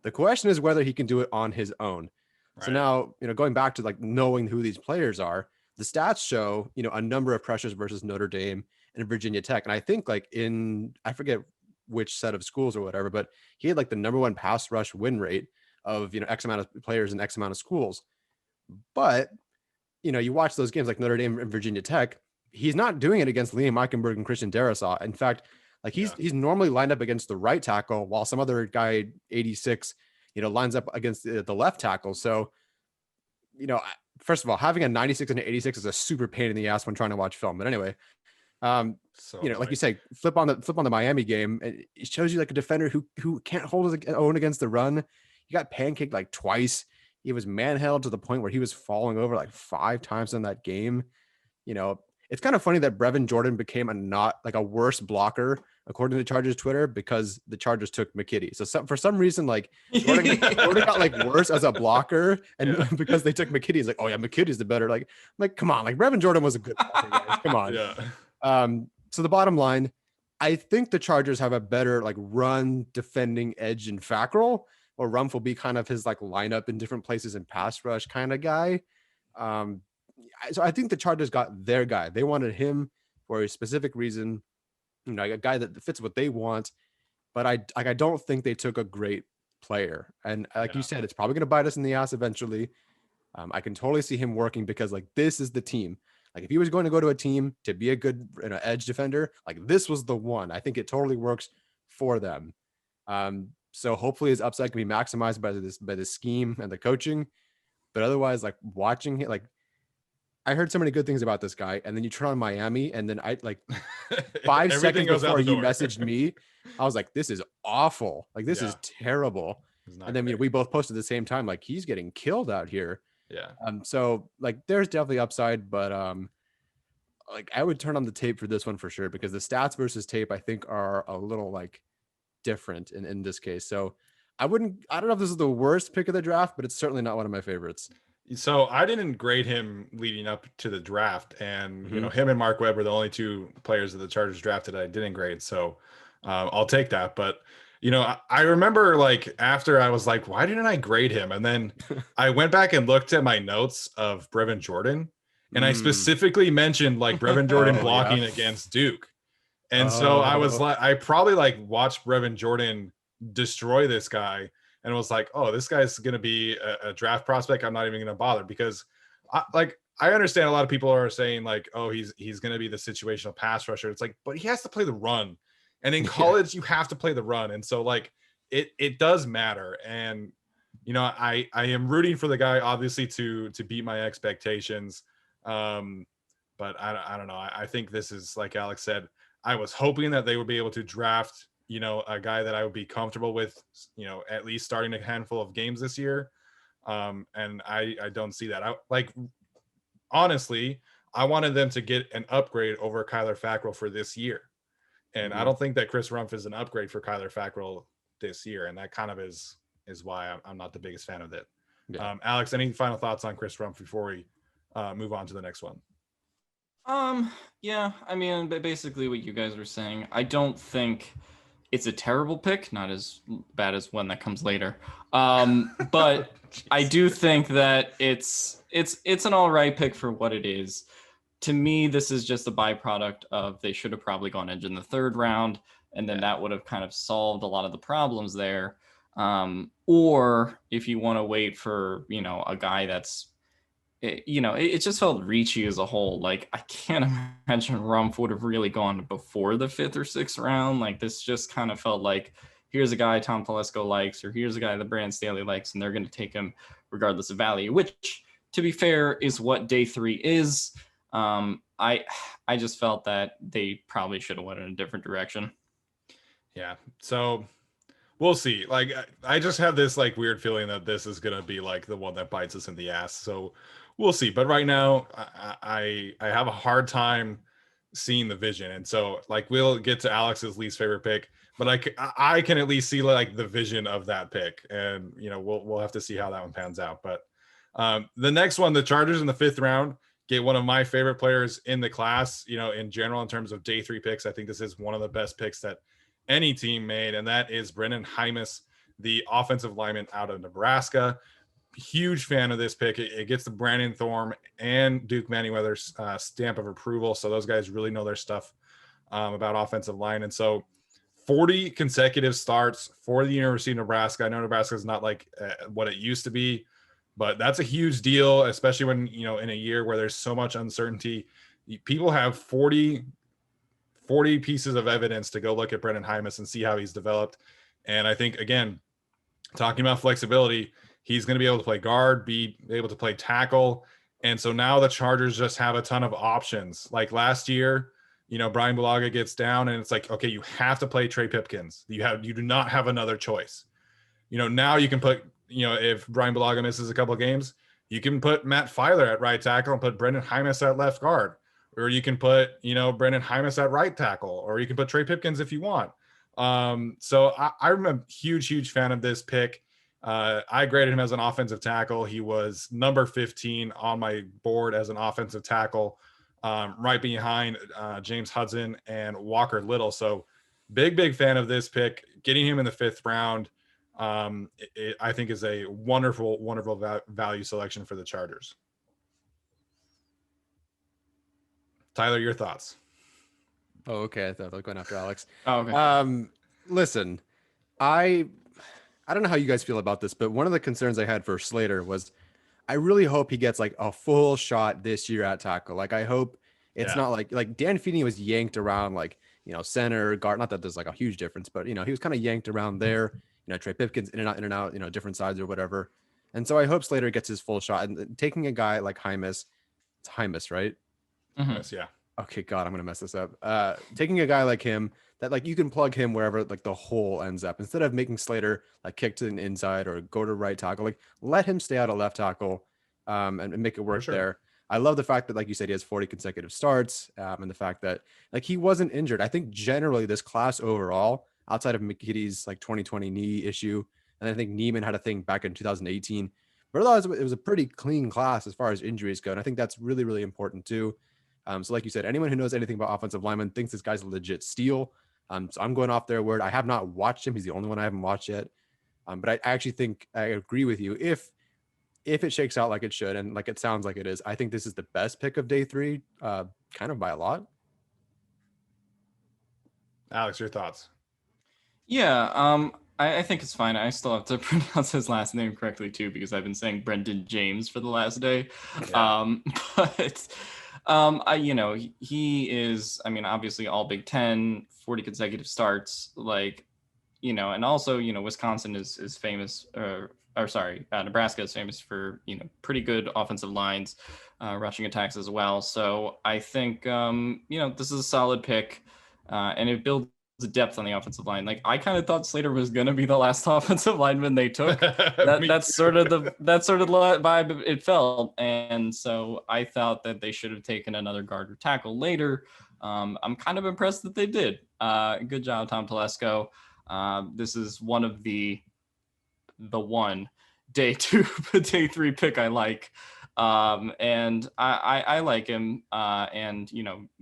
The question is whether he can do it on his own. Right. So now, going back to like knowing who these players are, the stats show, a number of pressures versus Notre Dame and Virginia Tech. And I think like I forget which set of schools or whatever, but he had like the number one pass rush win rate of, X amount of players in X amount of schools. But, you watch those games like Notre Dame and Virginia Tech, he's not doing it against Liam Eichenberg and Christian Darrisaw. In fact, like he's normally lined up against the right tackle while some other guy, 86, lines up against the left tackle. So, first of all, having a 96 and an 86 is a super pain in the ass when trying to watch film. But anyway, like you say, flip on the Miami game. It shows you like a defender who can't hold his own against the run. He got pancaked like twice. He was manheld to the point where he was falling over like 5 times in that game. It's kind of funny that Brevin Jordan became a worse blocker according to Chargers Twitter because the Chargers took McKitty. So for some reason, like Jordan got like worse as a blocker, and because they took McKitty, it's like, oh yeah, McKitty's the better. Like come on, like Brevin Jordan was a good blocker, guys. Come on. Yeah. So the bottom line, I think the Chargers have a better like run defending edge in Fackrell, or Rumph will be kind of his like lineup in different places and pass rush kind of guy. So I think the Chargers got their guy. They wanted him for a specific reason, a guy that fits what they want. But I don't think they took a great player. And like you said, it's probably going to bite us in the ass eventually. I can totally see him working because like this is the team. Like if he was going to go to a team to be a good edge defender, like this was the one. I think it totally works for them. So hopefully his upside can be maximized by the scheme and the coaching. But otherwise, like watching it, like I heard so many good things about this guy, and then you turn on Miami, and then I like 5 seconds before you messaged me, I was like, this is awful. Like this is terrible. And then we both posted at the same time, like he's getting killed out here. Yeah. So like there's definitely upside, but like I would turn on the tape for this one for sure, because the stats versus tape I think are a little like different in this case. So I don't know if this is the worst pick of the draft, but it's certainly not one of my favorites. So I didn't grade him leading up to the draft, and him and Mark Webb were the only 2 players that the Chargers drafted I didn't grade. So I'll take that. But I remember like after I was like, why didn't I grade him? And then I went back and looked at my notes of Brevin Jordan, and I specifically mentioned like Brevin Jordan blocking against Duke. And so I was like, I probably like watched Brevin Jordan destroy this guy and was like, oh, this guy's going to be a draft prospect. I'm not even going to bother, because I understand a lot of people are saying like, oh, he's going to be the situational pass rusher. It's like, but he has to play the run. And in college, you have to play the run. And so like it does matter. And, I am rooting for the guy, obviously, to beat my expectations. But I don't know. I think this is, like Alex said, I was hoping that they would be able to draft, a guy that I would be comfortable with, at least starting a handful of games this year. And I don't see that. Honestly, I wanted them to get an upgrade over Kyler Fackrell for this year. And I don't think that Chris Rumph is an upgrade for Kyler Fackrell this year. And that kind of is why I'm not the biggest fan of it. Yeah. Alex, any final thoughts on Chris Rumph before we move on to the next one? Yeah, I mean, basically what you guys were saying. I don't think it's a terrible pick, not as bad as one that comes later. But I do think that it's an all right pick for what it is. To me, this is just a byproduct of they should have probably gone edge in the 3rd round, and then that would have kind of solved a lot of the problems there. Or if you want to wait for, a guy that's, it just felt reachy as a whole. Like, I can't imagine Rumph would have really gone before the 5th or 6th round. Like, this just kind of felt like, here's a guy Tom Telesco likes, or here's a guy that Brandon Staley likes, and they're going to take him regardless of value, which, to be fair, is what day 3 is. I just felt that they probably should have went in a different direction. Yeah. So we'll see. Like, I just have this like weird feeling that this is going to be like the one that bites us in the ass. So we'll see. But right now I have a hard time seeing the vision. And so like, we'll get to Alex's least favorite pick, but I can at least see like the vision of that pick, and, we'll have to see how that one pans out. But the next one, the Chargers in the 5th round, get one of my favorite players in the class, in general, in terms of day 3 picks. I think this is one of the best picks that any team made, and that is Brenden Jaimes, the offensive lineman out of Nebraska. Huge fan of this pick. It gets the Brandon Thorne and Duke Manyweather's stamp of approval. So those guys really know their stuff about offensive line. And so 40 consecutive starts for the University of Nebraska. I know Nebraska is not like what it used to be, but that's a huge deal, especially when, in a year where there's so much uncertainty. People have 40 pieces of evidence to go look at Brenden Jaimes and see how he's developed. And I think, again, talking about flexibility, he's going to be able to play guard, be able to play tackle. And so now the Chargers just have a ton of options. Like last year, Brian Bulaga gets down and it's like, okay, you have to play Trey Pipkins. You do not have another choice. Now you can put, if Brian Bulaga misses a couple of games, you can put Matt Filer at right tackle and put Brenden Jaimes at left guard. Or you can put, Brenden Jaimes at right tackle, or you can put Trey Pipkins if you want. So I'm a huge fan of this pick. I graded him as an offensive tackle. He was number 15 on my board as an offensive tackle, right behind James Hudson and Walker Little. So big fan of this pick. Getting him in the 5th round, I think is a wonderful value selection for the Chargers. Tyler, your thoughts? Oh, okay. I thought I was going after Alex. Oh, okay. Listen, I don't know how you guys feel about this, but one of the concerns I had for Slater was I really hope he gets like a full shot this year at tackle. Like I hope it's not like Dan Feeney was yanked around like, center, guard. Not that there's like a huge difference, but he was kind of yanked around there. Trey Pipkins in and out, different sides or whatever. And so I hope Slater gets his full shot. And taking a guy like Jaimes, it's Jaimes, right? Mm-hmm. Yes, yeah. Okay, God, I'm gonna mess this up. Taking a guy like him that like you can plug him wherever like the hole ends up instead of making Slater like kick to an inside or go to right tackle. Like let him stay out of left tackle, and make it work there. I love the fact that, like you said, he has 40 consecutive starts, and the fact that like he wasn't injured. I think generally this class overall, outside of McKitty's like 2020 knee issue, and I think Neiman had a thing back in 2018, but otherwise it was a pretty clean class as far as injuries go, and I think that's really important too. So like you said, anyone who knows anything about offensive linemen thinks this guy's a legit steal. So I'm going off their word. I have not watched him. He's the only one I haven't watched yet. But I actually think I agree with you. If it shakes out like it should, and like it sounds like it is, I think this is the best pick of day 3, kind of by a lot. Alex, your thoughts? Yeah, I think it's fine. I still have to pronounce his last name correctly too, because I've been saying Brendan James for the last day. Yeah. But he is, obviously all Big Ten, 40 consecutive starts, and also, Wisconsin is famous, Nebraska is famous for, pretty good offensive lines, rushing attacks as well. So I think, this is a solid pick, and it builds the depth on the offensive line. Like I kind of thought Slater was going to be the last offensive lineman they took. That's sort of the vibe it felt. And so I thought that they should have taken another guard or tackle later. I'm kind of impressed that they did. Good job, Tom Telesco. This is one of the one day 3 pick I like. And I like him, and,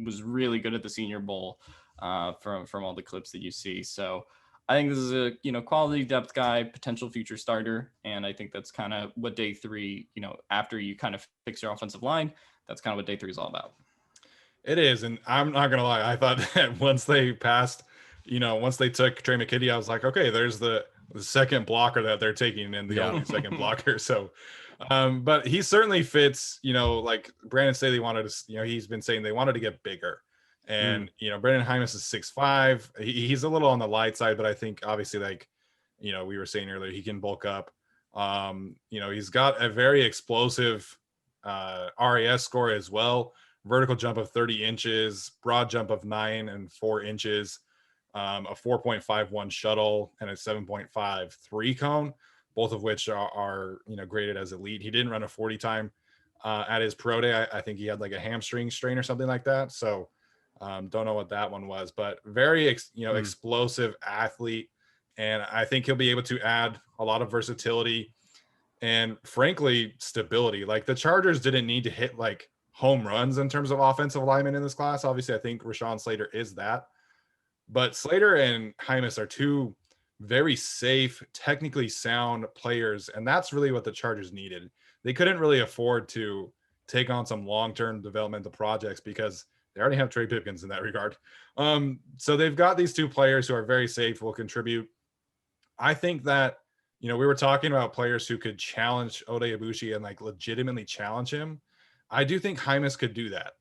was really good at the Senior Bowl. From all the clips that you see. So I think this is a, quality depth guy, potential future starter. And I think that's kind of what day 3, after you kind of fix your offensive line, that's kind of what day 3 is all about. It is. And I'm not going to lie. I thought that once they passed, once they took Trey McKitty, I was like, okay, there's the second blocker that they're taking and the only second blocker. So, but he certainly fits, like Brandon said, they wanted to, he's been saying they wanted to get bigger. And, Brenden Jaimes is 6'5". He's a little on the light side, but I think obviously we were saying earlier, he can bulk up. He's got a very explosive RAS score as well. Vertical jump of 30 inches, broad jump of 9 and 4 inches, a 4.51 shuttle and a 7.53 cone, both of which are graded as elite. He didn't run a 40 time at his pro day. I think he had like a hamstring strain or something like that. So don't know what that one was, but very explosive athlete, and I think he'll be able to add a lot of versatility and frankly stability. Like the Chargers didn't need to hit like home runs in terms of offensive linemen in this class. Obviously, I think Rashawn Slater is that, but Slater and Jaimes are two very safe, technically sound players. And that's really what the Chargers needed. They couldn't really afford to take on some long-term developmental projects because they already have Trey Pipkins in that regard. So they've got these two players who are very safe, will contribute. I think that, we were talking about players who could challenge Ode Ibushi and like legitimately challenge him. I do think Jaimes could do that.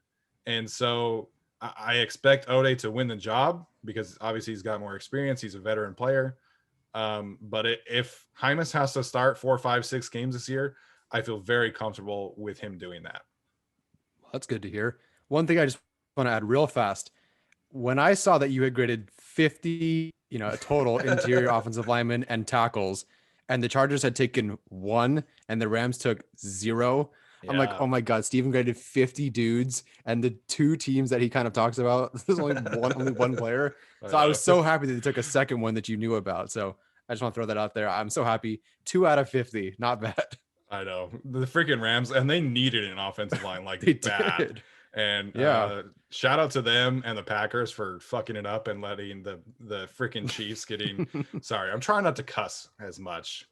And so I expect Ode to win the job because obviously he's got more experience. He's a veteran player. But if Jaimes has to start 4, 5, 6 games this year, I feel very comfortable with him doing that. That's good to hear. One thing I just want to add real fast. When I saw that you had graded 50, total interior offensive linemen and tackles, and the Chargers had taken 1 and the Rams took 0, I'm like, oh my God, Steven graded 50 dudes, and the 2 teams that he kind of talks about, there's only one player. So I was so happy that they took a second one that you knew about. So I just want to throw that out there. I'm so happy. 2 out of 50, not bad. I know the freaking Rams, and they needed an offensive line like they bad. Did. And shout out to them and the Packers for fucking it up and letting the freaking Chiefs getting. Sorry, I'm trying not to cuss as much.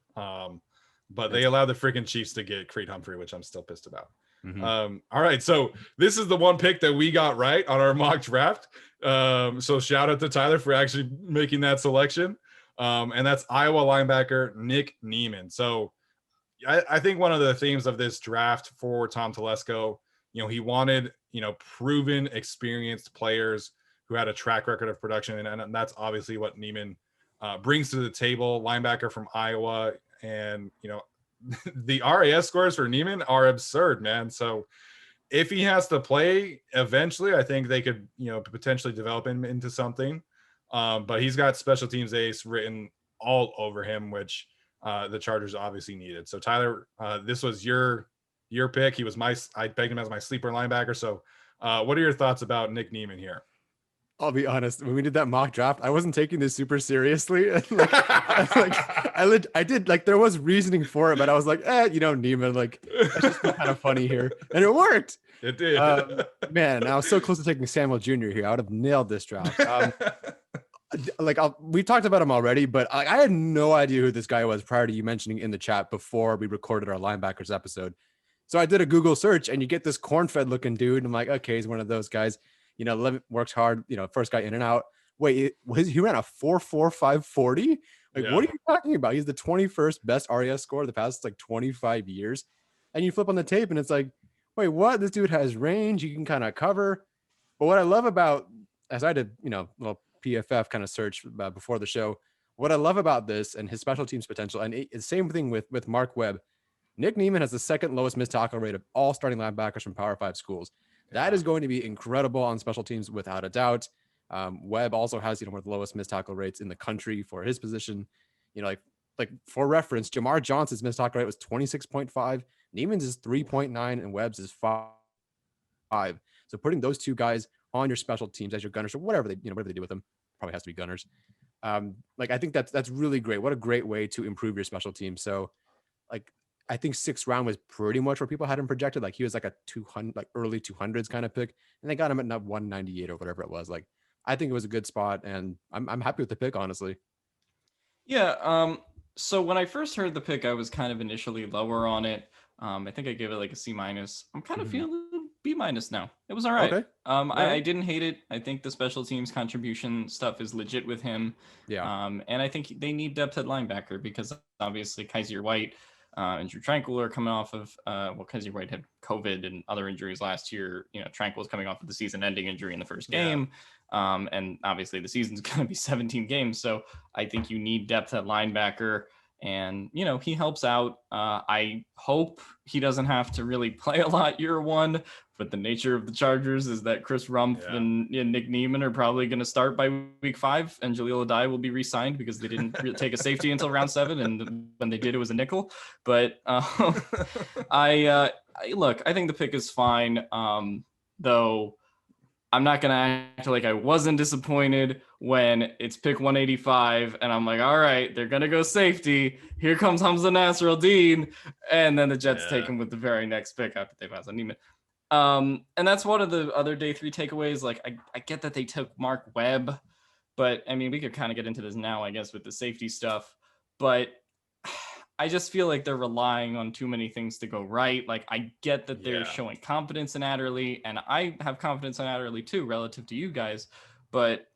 But they allowed the freaking Chiefs to get Creed Humphrey, which I'm still pissed about. All right, so this is the one pick that we got right on our mock draft. So shout out to Tyler for actually making that selection. And that's Iowa linebacker Nick Niemann. So I think one of the themes of this draft for Tom Telesco, he wanted, proven, experienced players who had a track record of production. And that's obviously what Niemann brings to the table. Linebacker from Iowa. And, the RAS scores for Niemann are absurd, man. So if he has to play eventually, I think they could, potentially develop him into something. But he's got special teams ace written all over him, which the Chargers obviously needed. So Tyler, this was your pick. I pegged him as my sleeper linebacker. So what are your thoughts about Nick Niemann here? I'll be honest. When we did that mock draft, I wasn't taking this super seriously. I did there was reasoning for it, but I was like, Niemann, that's just kind of funny here, and it worked. It did. Man, I was so close to taking Samuel Jr. here. I would have nailed this draft. We talked about him already, but I had no idea who this guy was prior to you mentioning in the chat before we recorded our linebackers episode. So I did a Google search, and you get this corn-fed looking dude. And I'm like, okay, he's one of those guys. Works hard. First guy in and out. Wait, he ran a 4.45 40? What are you talking about? He's the 21st best RAS score of the past 25 years. And you flip on the tape, and it's like, wait, what? This dude has range. He can kind of cover. But what I love about, as I did, little PFF kind of search before the show, what I love about this and his special teams potential, and the same thing with Mark Webb. Nick Niemann has the second lowest missed tackle rate of all starting linebackers from Power 5 schools. That is going to be incredible on special teams without a doubt. Webb also has, one of the lowest missed tackle rates in the country for his position. For reference, Jamar Johnson's missed tackle rate was 26.5. Niemann's is 3.9 and Webb's is 5. So putting those two guys on your special teams as your gunners or whatever they do with them, probably has to be gunners. I think that's really great. What a great way to improve your special team. So I think 6th round was pretty much where people had him projected. He was a 200, early 200s kind of pick, and they got him at 198 or whatever it was. I think it was a good spot, and I'm happy with the pick, honestly. Yeah. So when I first heard the pick, I was kind of initially lower on it. I think I gave it a C-. I'm kind of feeling B- now. It was all right. Okay. I didn't hate it. I think the special teams contribution stuff is legit with him. Yeah. And I think they need depth at linebacker because obviously Kaiser White and Drew Tranquil are coming off of, Kaiser White had COVID and other injuries last year. Tranquil was coming off of the season-ending injury in the first game. And obviously the season's going to be 17 games. So I think you need depth at linebacker. And, he helps out. I hope he doesn't have to really play a lot year one. But the nature of the Chargers is that Chris Rumph and Nick Niemann are probably going to start by week 5, and Jaleel Adai will be re-signed because they didn't take a safety until round 7, and when they did, it was a nickel. But I think the pick is fine, though I'm not going to act like I wasn't disappointed when it's pick 185, and I'm like, all right, they're going to go safety. Here comes Hamza Nasr-Eldin, and then the Jets take him with the very next pick after they pass on Niemann. And that's one of the other day 3 takeaways. I get that they took Mark Webb, But I mean, we could kind of get into this now, I guess, with the safety stuff. But I just feel like they're relying on too many things to go right. Like, I get that they're showing confidence in Adderley, and I have confidence in Adderley too, relative to you guys. But,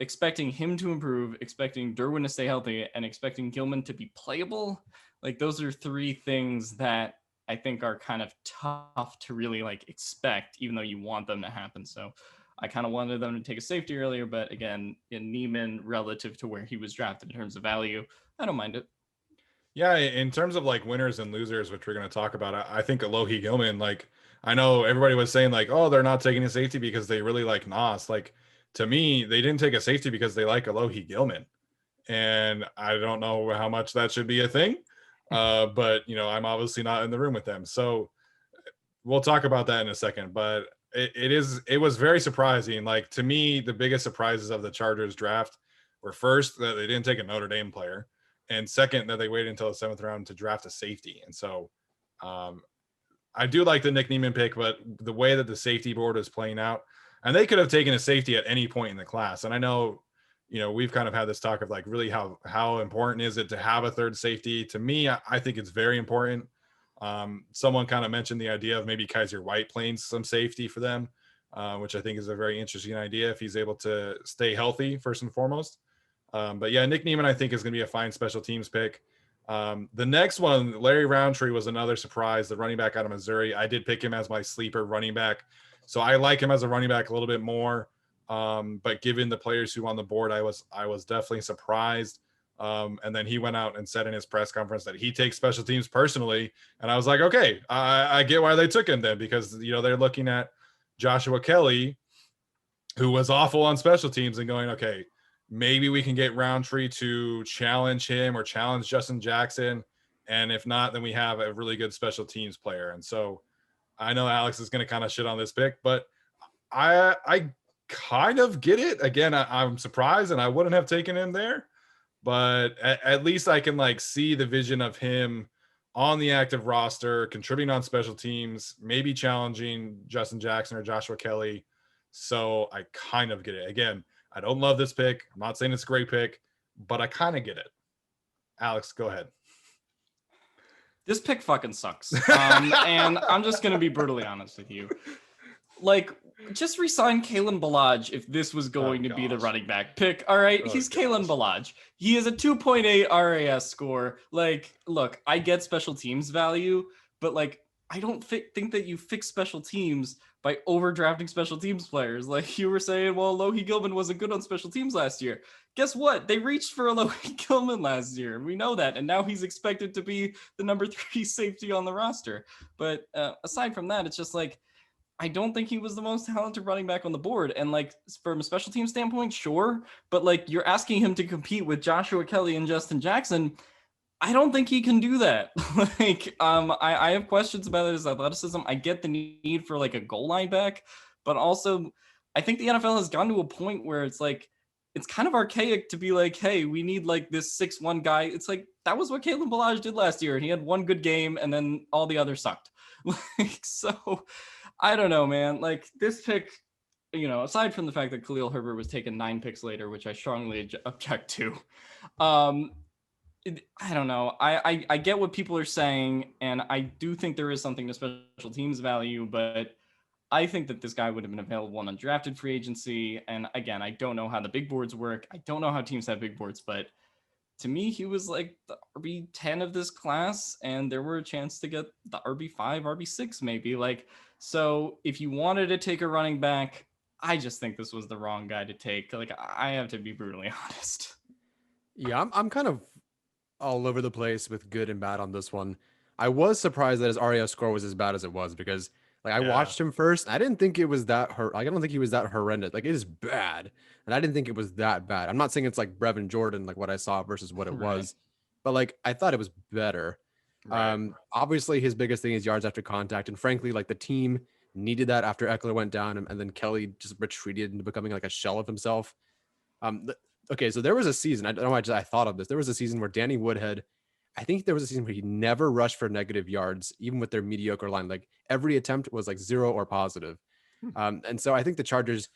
expecting him to improve, expecting Derwin to stay healthy, and expecting Gilman to be playable, like, those are three things that I think are kind of tough to really like expect, even though you want them to happen. So I kind of wanted them to take a safety earlier, but again, in Neiman relative to where he was drafted in terms of value, I don't mind it. Yeah, in terms of like winners and losers, which we're going to talk about, I think Alohi Gilman, like, I know everybody was saying like, oh, they're not taking a safety because they really like Nas. Like, to me, they didn't take a safety because they like Alohi Gilman. And I don't know how much that should be a thing. But, I'm obviously not in the room with them. So we'll talk about that in a second. But it was very surprising. Like, to me, the biggest surprises of the Chargers draft were first that they didn't take a Notre Dame player, and second that they waited until the 7th round to draft a safety. And so I do like the Nick Niemann pick, but the way that the safety board is playing out, and they could have taken a safety at any point in the class. And I know, we've kind of had this talk of like, really how important is it to have a third safety? To me, I think it's very important. Someone kind of mentioned the idea of maybe Kaiser White playing some safety for them, which I think is a very interesting idea if he's able to stay healthy first and foremost. But yeah, Nick Niemann, I think, is going to be a fine special teams pick. The next one, Larry Roundtree, was another surprise, the running back out of Missouri. I did pick him as my sleeper running back. So I like him as a running back a little bit more. But given the players who on the board, I was definitely surprised. And then he went out and said in his press conference that he takes special teams personally. And I was like, okay, I get why they took him then, because, they're looking at Joshua Kelly, who was awful on special teams, and going, okay, maybe we can get Roundtree to challenge him or challenge Justin Jackson. And if not, then we have a really good special teams player. And so I know Alex is going to kind of shit on this pick, but I kind of get it. Again, I'm surprised, and I wouldn't have taken him there, but at least I can like see the vision of him on the active roster, contributing on special teams, maybe challenging Justin Jackson or Joshua Kelly. So I kind of get it. Again, I don't love this pick. I'm not saying it's a great pick, but I kind of get it. Alex, go ahead. This pick fucking sucks. And I'm just going to be brutally honest with you. Like, just resign Kalen Ballage if this was going to be the running back pick. All right, he's Kalen Ballage. He has a 2.8 RAS score. Like, look, I get special teams value, but like, I don't think that you fix special teams by overdrafting special teams players. Like you were saying, well, Alohi Gilman wasn't good on special teams last year. Guess what? They reached for Alohi Gilman last year. We know that. And now he's expected to be the number 3 safety on the roster. But aside from that, it's just like, I don't think he was the most talented running back on the board. And like, from a special team standpoint, sure. But like, you're asking him to compete with Joshua Kelly and Justin Jackson. I don't think he can do that. I have questions about his athleticism. I get the need for like a goal line back, but also I think the NFL has gotten to a point where it's like, it's kind of archaic to be like, hey, we need like this 6'1" guy. It's like, that was what Kalen Ballage did last year. And he had one good game and then all the others sucked. So I don't know, man. Like this pick, aside from the fact that Khalil Herbert was taken 9 picks later, which I strongly object to, I don't know. I get what people are saying, and I do think there is something to special teams value, but I think that this guy would have been available on undrafted free agency. And again, I don't know how the big boards work. I don't know how teams have big boards, but to me, he was like the RB10 of this class, and there were a chance to get the RB5, RB6 maybe. Like, so if you wanted to take a running back, I just think this was the wrong guy to take. Like, I have to be brutally honest. Yeah, I'm kind of all over the place with good and bad on this one. I was surprised that his RAS score was as bad as it was, because like I watched him first. I didn't think it was that I don't think he was that horrendous. Like, it is bad, and I didn't think it was that bad. I'm not saying it's like Brevin Jordan, like what I saw versus what it was, but like I thought it was better. Right. Obviously his biggest thing is yards after contact, and frankly, like the team needed that after Eckler went down, and then Kelly just retreated into becoming like a shell of himself. Okay, so there was a season, I don't know why I thought of this. There was a season where Danny Woodhead, I think there was a season where he never rushed for negative yards, even with their mediocre line. Like every attempt was like 0 or positive. And so I think the Chargers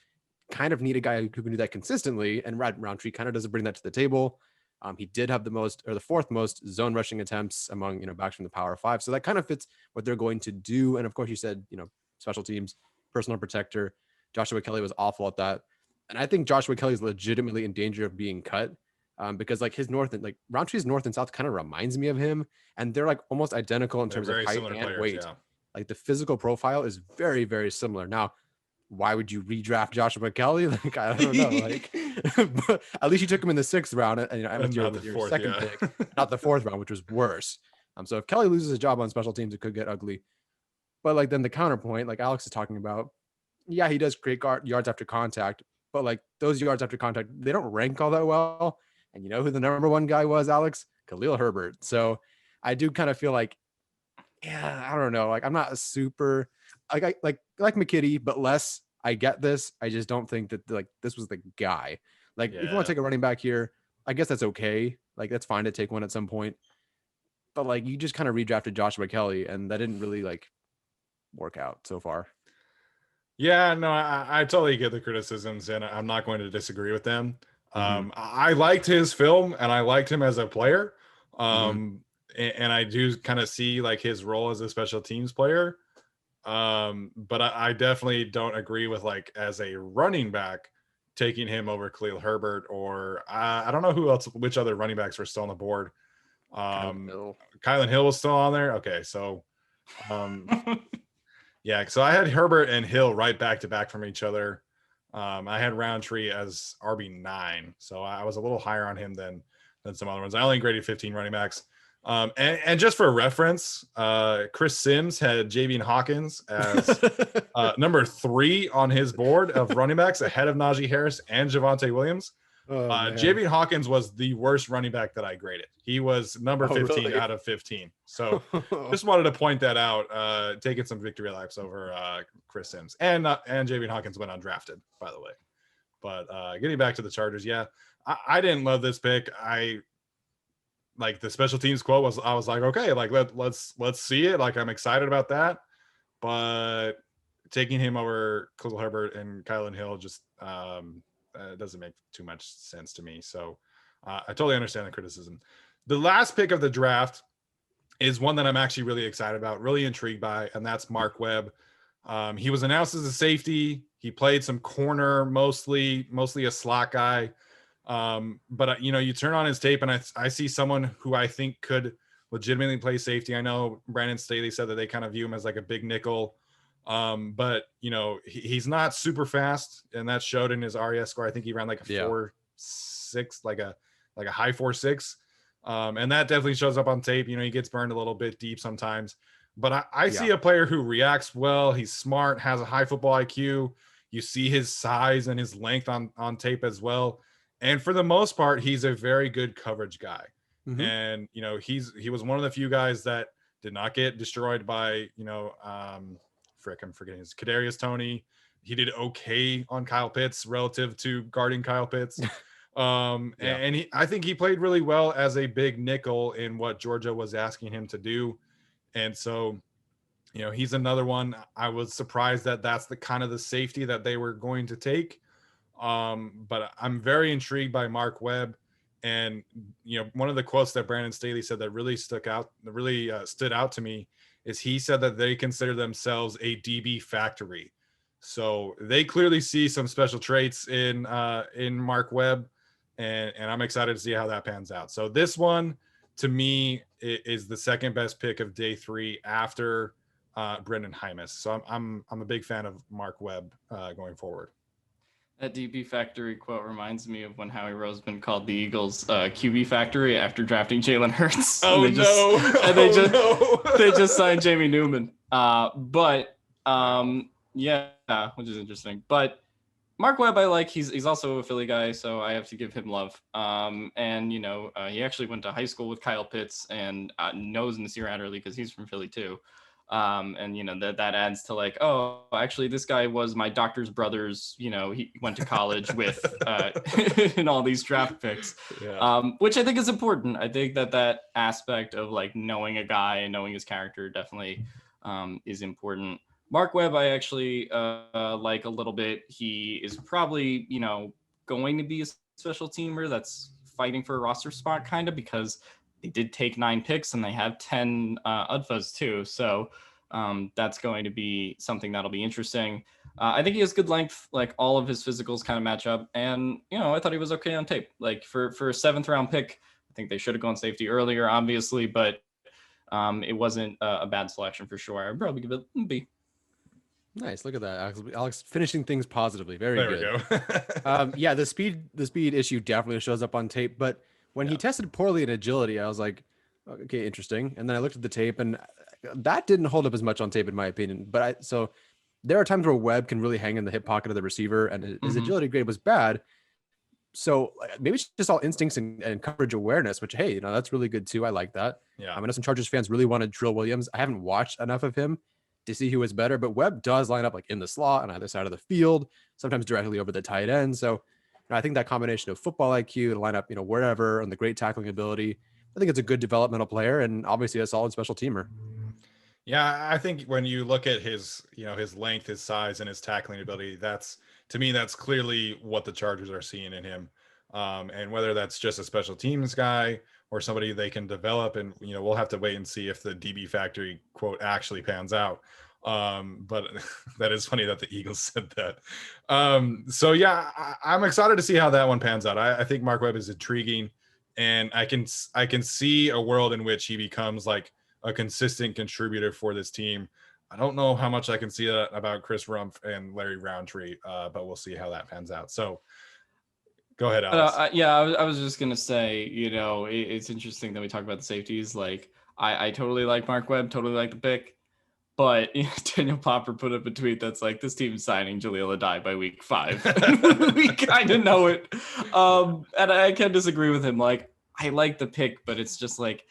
kind of need a guy who can do that consistently, and Roundtree kind of doesn't bring that to the table. He did have the fourth most zone rushing attempts among, backs from the Power Five. So that kind of fits what they're going to do. And of course, you said, special teams, personal protector. Joshua Kelly was awful at that. And I think Joshua Kelly is legitimately in danger of being cut because like his Roundtree's north and south kind of reminds me of him. And they're like almost identical in terms of height and players, weight. Yeah. Like the physical profile is very, very similar. Now, why would you redraft Joshua Kelly? Like, I don't know. Like, but at least you took him in the 6th round, and with your second pick, not the 4th round, which was worse. So if Kelly loses his job on special teams, it could get ugly. But like then the counterpoint, like Alex is talking about, yeah, he does create yards after contact, but like those yards after contact, they don't rank all that well. And you know who the number 1 guy was, Alex? Khalil Herbert. So I do kind of feel like, yeah, I don't know. Like I'm not a super like McKitty, but less. I get this. I just don't think that like this was the guy. Like if you want to take a running back here, I guess that's okay. Like that's fine to take one at some point. But like you just kind of redrafted Joshua Kelly, and that didn't really like work out so far. Yeah, no, I totally get the criticisms, and I'm not going to disagree with them. I liked his film, and I liked him as a player. And I do kind of see like his role as a special teams player. But I definitely don't agree with like as a running back taking him over Khalil Herbert, or I don't know which other running backs were still on the board. Kylan Hill was still on there. Okay, so yeah, so I had Herbert and Hill right back to back from each other. I had Roundtree as RB9, so I was a little higher on him than some other ones. I only graded 15 running backs. And just for reference, Chris Sims had Javian Hawkins as number 3 on his board of running backs, ahead of Najee Harris and Javonte Williams. Javian Hawkins was the worst running back that I graded. He was number 15 really? Out of 15. So just wanted to point that out, taking some victory laps over Chris Sims. And Javian Hawkins went undrafted, by the way. But getting back to the Chargers, yeah, I didn't love this pick. Like the special teams quote was, I was like, okay, like let's see it. Like I'm excited about that, but taking him over Khalil Herbert and Kylan Hill just doesn't make too much sense to me. So I totally understand the criticism. The last pick of the draft is one that I'm actually really excited about, really intrigued by, and that's Mark Webb. He was announced as a safety. He played some corner, mostly a slot guy. But you turn on his tape and I see someone who I think could legitimately play safety. I know Brandon Staley said that they kind of view him as like a big nickel. But he's not super fast, and that showed in his RES score. I think he ran like a 4.6, like a high 4.6. And that definitely shows up on tape. He gets burned a little bit deep sometimes, but I see a player who reacts well. He's smart, has a high football IQ. You see his size and his length on tape as well. And for the most part, he's a very good coverage guy. And, he was one of the few guys that did not get destroyed by, I'm forgetting his Kadarius Toney. He did okay on Kyle Pitts relative to guarding Kyle Pitts. And I think he played really well as a big nickel in what Georgia was asking him to do. And so, he's another one. I was surprised that that's the kind of the safety that they were going to take. But I'm very intrigued by Mark Webb. And, one of the quotes that Brandon Staley said that really stood out to me is he said that they consider themselves a DB factory. So they clearly see some special traits in Mark Webb, and I'm excited to see how that pans out. So this one, to me, is the second best pick of day 3 after Brendan Jaimes. So I'm a big fan of Mark Webb going forward. That DB factory quote reminds me of when Howie Roseman called the Eagles QB factory after drafting Jalen Hurts. They just signed Jamie Newman. Yeah, which is interesting. But Mark Webb, I like. He's also a Philly guy, so I have to give him love. He actually went to high school with Kyle Pitts and knows Nasir Adderley because he's from Philly too. That adds to like, oh, actually this guy was my doctor's brother's, he went to college with in all these draft picks, which I think is important. I think that aspect of like knowing a guy and knowing his character definitely is important. Mark Webb, I actually like a little bit. He is probably, going to be a special teamer that's fighting for a roster spot, kind of, because they did take 9 picks and they have 10 UDFAs too. So that's going to be something that'll be interesting. I think he has good length, like all of his physicals kind of match up. And, I thought he was okay on tape. Like for a 7th round pick, I think they should have gone safety earlier, obviously, but it wasn't a bad selection for sure. I'd probably give it a B. Nice. Look at that. Alex finishing things positively. Very good. There we go. Yeah, the speed issue definitely shows up on tape, but when he tested poorly in agility, I was like, okay, interesting. And then I looked at the tape and that didn't hold up as much on tape in my opinion. But so there are times where Webb can really hang in the hip pocket of the receiver and his agility grade was bad. So maybe it's just all instincts and coverage awareness, which, hey, that's really good too. I like that. Yeah. I know some Chargers fans really want to drill Williams. I haven't watched enough of him to see who is better, but Webb does line up like in the slot on either side of the field, sometimes directly over the tight end. So I think that combination of football IQ to line up, wherever, and the great tackling ability, I think it's a good developmental player and obviously a solid special teamer. Yeah, I think when you look at his, his length, his size, and his tackling ability, that's clearly what the Chargers are seeing in him. And whether that's just a special teams guy or somebody they can develop, and we'll have to wait and see if the DB Factory quote actually pans out. But that is funny that the Eagles said that. So yeah, I'm excited to see how that one pans out. I think Mark Webb is intriguing, and I can see a world in which he becomes like a consistent contributor for this team. I don't know how much I can see that about Chris Rumph and Larry Roundtree, but we'll see how that pans out. So go ahead, Alex. I was just going to say, it's interesting that we talk about the safeties. Like, I totally like Mark Webb, totally like the pick. But Daniel Popper put up a tweet that's like, this team's signing Jaleel Adai by week 5. We kind of know it. And I can't disagree with him. Like, I like the pick, but it's just like,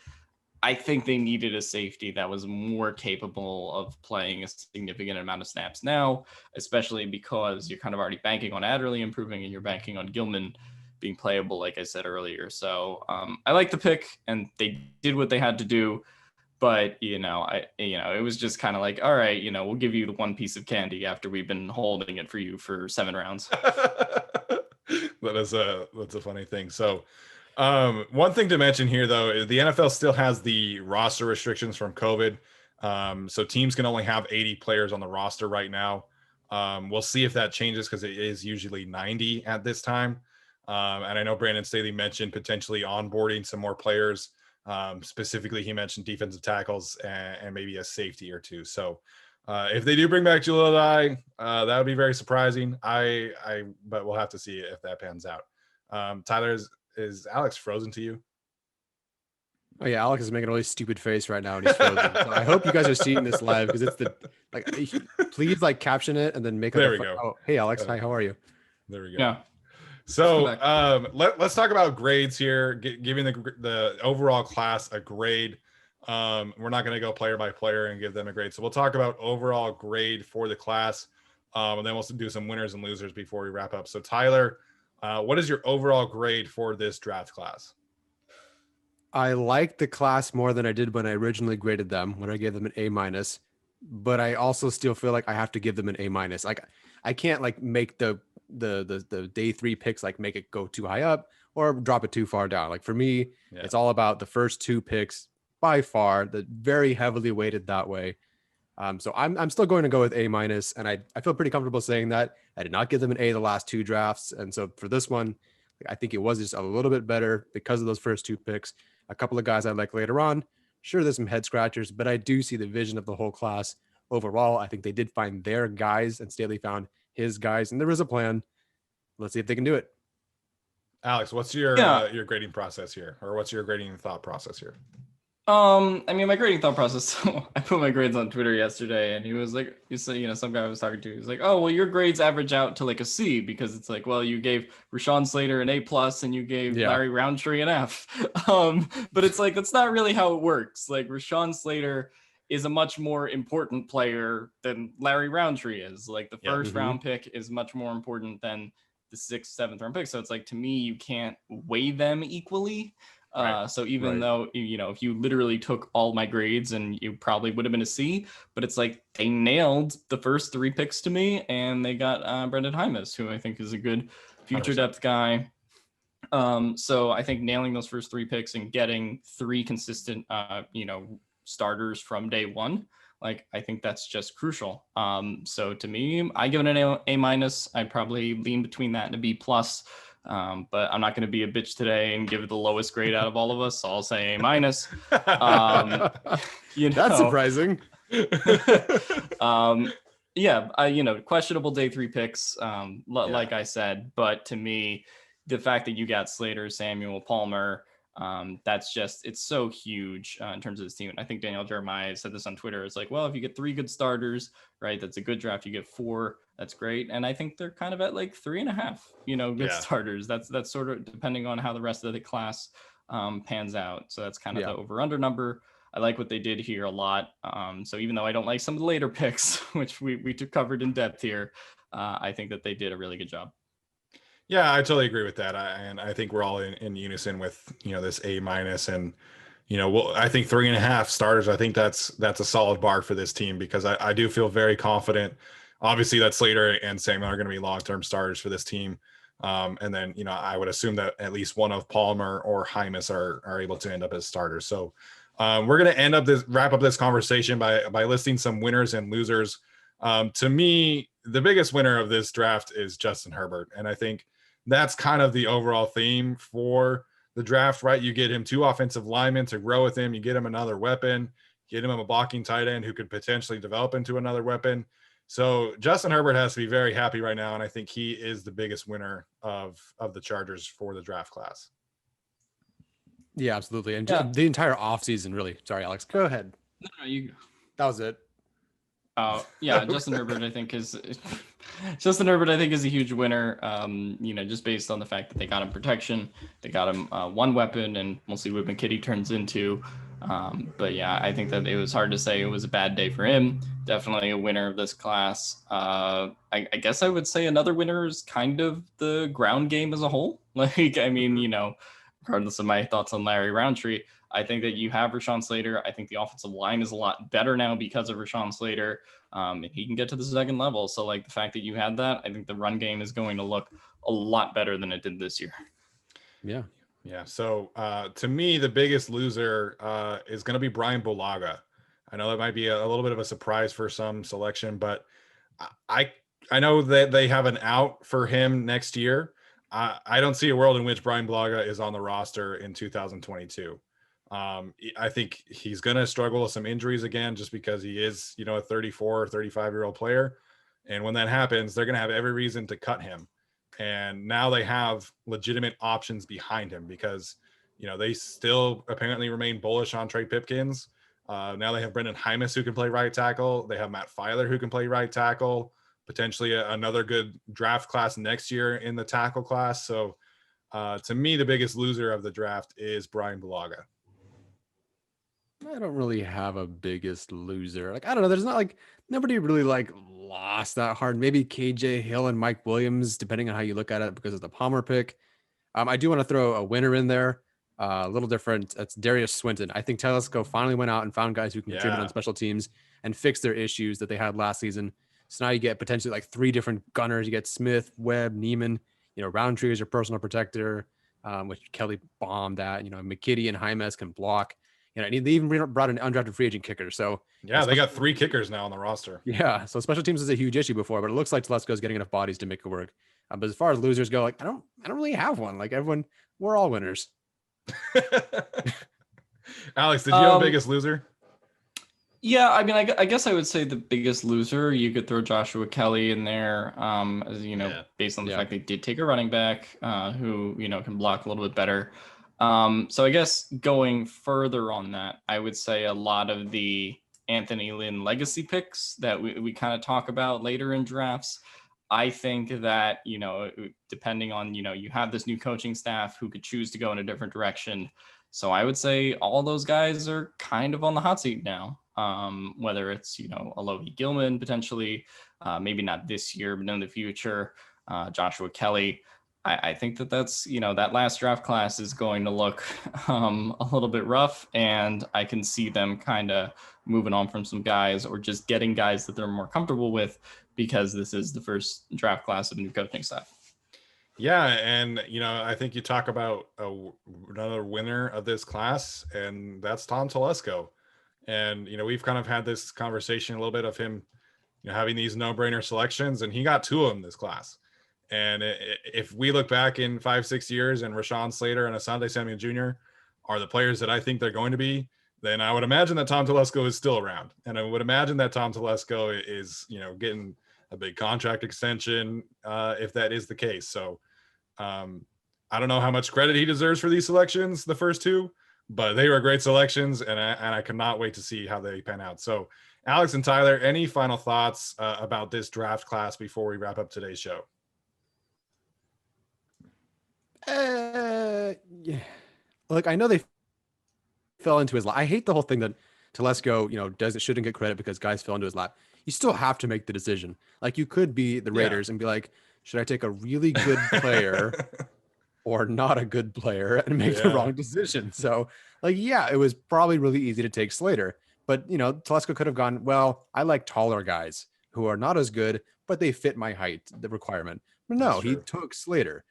I think they needed a safety that was more capable of playing a significant amount of snaps now, especially because you're kind of already banking on Adderley improving and you're banking on Gilman being playable, like I said earlier. So I like the pick, and they did what they had to do. But, it was just kind of like, all right, we'll give you the one piece of candy after we've been holding it for you for 7 rounds. That's a funny thing. So one thing to mention here, though, is the NFL still has the roster restrictions from COVID. So teams can only have 80 players on the roster right now. We'll see if that changes, because it is usually 90 at this time. And I know Brandon Staley mentioned potentially onboarding some more players. Specifically, he mentioned defensive tackles and maybe a safety or two. So if they do bring back Jaleel Adai, that would be very surprising. But we'll have to see if that pans out. Tyler, is Alex frozen to you? Oh yeah, Alex is making a really stupid face right now and he's frozen. So I hope you guys are seeing this live, because it's please caption it and then make there we go. Oh, hey Alex, hi, how are you? There we go. Yeah. So let's talk about grades here, giving the overall class a grade. We're not going to go player by player and give them a grade. So we'll talk about overall grade for the class, and then we'll do some winners and losers before we wrap up. So Tyler, what is your overall grade for this draft class? I like the class more than I did when I originally graded them, when I gave them an A-, but I also still feel like I have to give them an A-. Like I can't make the day 3 picks make it go too high up or drop it too far down. Like for me, It's all about the first 2 picks by far, that very heavily weighted that way. So I'm still going to go with A-, and I feel pretty comfortable saying that. I did not give them an A the last 2 drafts, and so for this one, I think it was just a little bit better because of those first 2 picks. A couple of guys I like later on. Sure, there's some head scratchers, but I do see the vision of the whole class overall. I think they did find their guys, and Staley found his guys, and there was a plan. Let's see if they can do it. Alex, what's your grading process here, or what's your grading thought process here? My grading thought process, I put my grades on Twitter yesterday, and he was like, some guy I was talking to, he was like, oh, well, your grades average out to a C, because it's like, well, you gave Rashawn Slater an A+, and you gave Larry Roundtree an F. But it's like, that's not really how it works. Like, Rashawn Slater is a much more important player than Larry Roundtree is. Like, the first round pick is much more important than the 6th, 7th round pick. So it's like, to me, you can't weigh them equally. Right. So even Right. though, if you literally took all my grades and you probably would have been a C, but it's like they nailed the first 3 picks to me, and they got Brendan Jaimes, who I think is a good future 100%. depth guy. So I think nailing those first 3 picks and getting 3 consistent, starters from day one, like I think that's just crucial. So to me, I give it an A minus. I'd probably lean between that and a B plus. But I'm not going to be a bitch today and give it the lowest grade out of all of us. So I'll say A minus. That's surprising. Questionable day 3 picks, like I said, but to me, the fact that you got Slater, Samuel, Palmer, it's so huge in terms of this team. And I think Daniel Jeremiah said this on Twitter. It's like, well, if you get 3 good starters, right, that's a good draft. You get 4, that's great. And I think they're kind of at like 3.5, good starters. That's sort of depending on how the rest of the class pans out. So that's kind of the over-under number. I like what they did here a lot. So even though I don't like some of the later picks, which we covered in depth here, I think that they did a really good job. Yeah, I totally agree with that. And I think we're all in unison with, this A minus, and, I think 3.5 starters. I think that's a solid bar for this team, because I do feel very confident, obviously, that Slater and Samuel are going to be long-term starters for this team. And then, I would assume that at least one of Palmer or Jaimes are able to end up as starters. So we're going to wrap up this conversation by listing some winners and losers. To me, the biggest winner of this draft is Justin Herbert. And I think that's kind of the overall theme for the draft, right? You get him 2 offensive linemen to grow with him. You get him another weapon, get him a blocking tight end who could potentially develop into another weapon. So Justin Herbert has to be very happy right now. And I think he is the biggest winner of the Chargers for the draft class. Yeah, absolutely. And the entire offseason, really. Sorry, Alex, go ahead. No, you. That was it. Justin Herbert, I think is a huge winner. Just based on the fact that they got him protection, they got him one weapon, and we'll see what McKitty turns into. But yeah, I think that it was hard to say it was a bad day for him. Definitely a winner of this class. I guess I would say another winner is kind of the ground game as a whole. Regardless of my thoughts on Larry Roundtree, I think that you have Rashawn Slater. I think the offensive line is a lot better now because of Rashawn Slater. And he can get to the second level. So like the fact that you had that, I think the run game is going to look a lot better than it did this year. Yeah. Yeah. So to me, the biggest loser is going to be Brian Bulaga. I know that might be a little bit of a surprise for some selection, but I know that they have an out for him next year. I don't see a world in which Brian Bulaga is on the roster in 2022. I think he's going to struggle with some injuries again, just because he is, a 34 or 35-year-old player. And when that happens, they're going to have every reason to cut him. And now they have legitimate options behind him, because, they still apparently remain bullish on Trey Pipkins. Now they have Brendan Jaimes who can play right tackle. They have Matt Filer who can play right tackle, potentially another good draft class next year in the tackle class. So to me, the biggest loser of the draft is Brian Bulaga. I don't really have a biggest loser. Like, I don't know. There's not like nobody really like lost that hard. Maybe KJ Hill and Mike Williams, depending on how you look at it, because of the Palmer pick. I do want to throw a winner in there. A little different. That's Darius Swinton. I think Telesco finally went out and found guys who can contribute on special teams and fix their issues that they had last season. So now you get potentially like 3 different gunners. You get Smith, Webb, Neiman, Roundtree is your personal protector, which Kelly bombed at. McKitty and Jaimes can block. And they even brought an undrafted free agent kicker. So yeah, they got 3 kickers now on the roster. Yeah, so special teams is a huge issue before, but it looks like Telesco is getting enough bodies to make it work. But as far as losers go, like I don't really have one. Like everyone, we're all winners. Alex, did you have a biggest loser? Yeah, I guess I would say the biggest loser. You could throw Joshua Kelly in there, based on the fact they did take a running back who can block a little bit better. So I guess going further on that, I would say a lot of the Anthony Lynn legacy picks that we kind of talk about later in drafts. I think that, depending on, you have this new coaching staff who could choose to go in a different direction. So I would say all those guys are kind of on the hot seat now. Whether it's, Alohi Gilman potentially, maybe not this year, but in the future, Joshua Kelly. I think that's, that last draft class is going to look a little bit rough, and I can see them kind of moving on from some guys or just getting guys that they're more comfortable with, because this is the first draft class of a new coaching staff. Yeah, and I think you talk about another winner of this class, and that's Tom Telesco. And we've kind of had this conversation a little bit of him, having these no-brainer selections, and he got 2 of them this class. And if we look back in 5-6 years and Rashawn Slater and Asante Samuel Jr. are the players that I think they're going to be, then I would imagine that Tom Telesco is still around. And I would imagine that Tom Telesco is, getting a big contract extension if that is the case. So I don't know how much credit he deserves for these selections, the first 2, but they were great selections, and I cannot wait to see how they pan out. So Alex and Tyler, any final thoughts about this draft class before we wrap up today's show? Yeah. Like, I know they fell into his lap. I hate the whole thing that Telesco, shouldn't get credit because guys fell into his lap. You still have to make the decision. Like, you could be the Raiders and be like, should I take a really good player or not a good player and make the wrong decision? So, it was probably really easy to take Slater. But, Telesco could have gone, well, I like taller guys who are not as good, but they fit my height, the requirement. But no, he took Slater.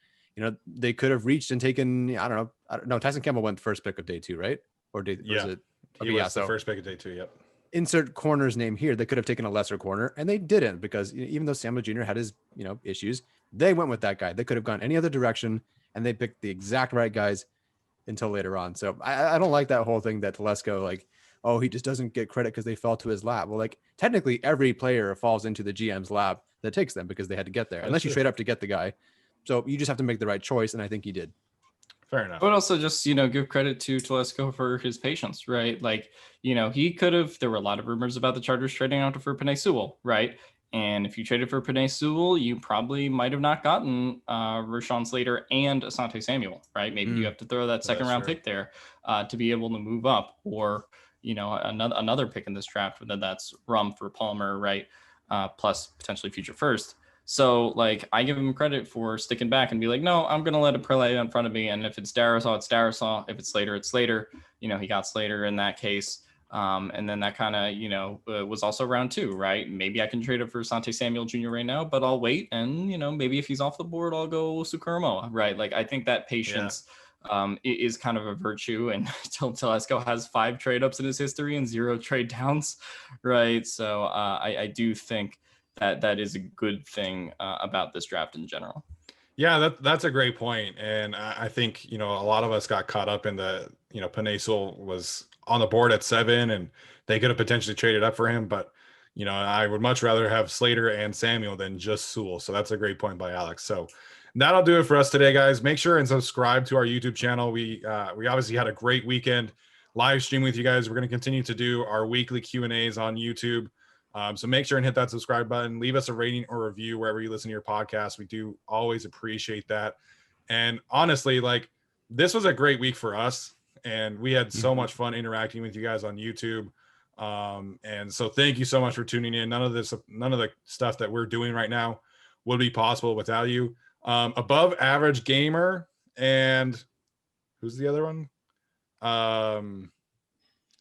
They could have reached and taken, I don't know. Tyson Campbell went the first pick of day 2, right? Or was it? He was the first pick of day 2. Yep. Insert corner's name here. They could have taken a lesser corner, and they didn't, because even though Samuel Jr. had his, issues, they went with that guy. They could have gone any other direction, and they picked the exact right guys until later on. So I don't like that whole thing that Telesco, he just doesn't get credit because they fell to his lap. Well, technically every player falls into the GM's lap that takes them because they had to get there, unless you trade up to get the guy. So you just have to make the right choice, and I think he did. Fair enough. But also just, give credit to Telesco for his patience, right? He could have, there were a lot of rumors about the Chargers trading out for Penei Sewell, right? And if you traded for Penei Sewell, you probably might have not gotten Rashawn Slater and Asante Samuel, right? Maybe you have to throw that second round pick there to be able to move up, or, another pick in this draft, whether that's Rumph or Palmer, right? Plus potentially future first. So, I give him credit for sticking back and be like, no, I'm going to let it play in front of me. And if it's Darrisaw, it's Darrisaw. If it's Slater, it's Slater. He got Slater in that case. And then that kind of, was also round 2, right? Maybe I can trade it for Asante Samuel Jr. right now, but I'll wait. And, maybe if he's off the board, I'll go Sukuramoa, right? I think that patience is kind of a virtue. And Telesco has 5 trade ups in his history and 0 trade downs, right? So I do think that is a good thing about this draft in general. Yeah, that's a great point. And I think, a lot of us got caught up in the, Penei Sewell was on the board at 7 and they could have potentially traded up for him. But, I would much rather have Slater and Samuel than just Sewell. So that's a great point by Alex. So that'll do it for us today, guys. Make sure and subscribe to our YouTube channel. We obviously had a great weekend live stream with you guys. We're going to continue to do our weekly Q&As on YouTube. So make sure and hit that subscribe button. Leave us a rating or review wherever you listen to your podcast. We do always appreciate that. And honestly, this was a great week for us, and we had so much fun interacting with you guys on YouTube. And so thank you so much for tuning in. None of the stuff that we're doing right now would be possible without you. Above Average Gamer and who's the other one?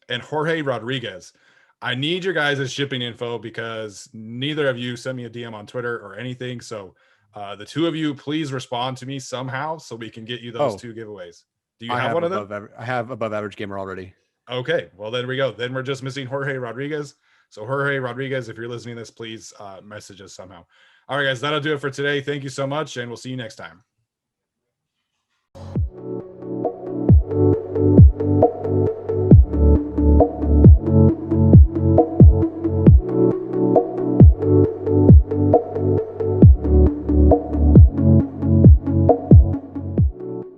And Jorge Rodriguez. I need your guys' shipping info because neither of you sent me a DM on Twitter or anything. So the 2 of you, please respond to me somehow so we can get you those 2 giveaways. Do you have one of them? I have Above Average Gamer already. Okay. Well, there we go. Then we're just missing Jorge Rodriguez. So Jorge Rodriguez, if you're listening to this, please message us somehow. All right, guys, that'll do it for today. Thank you so much, and we'll see you next time.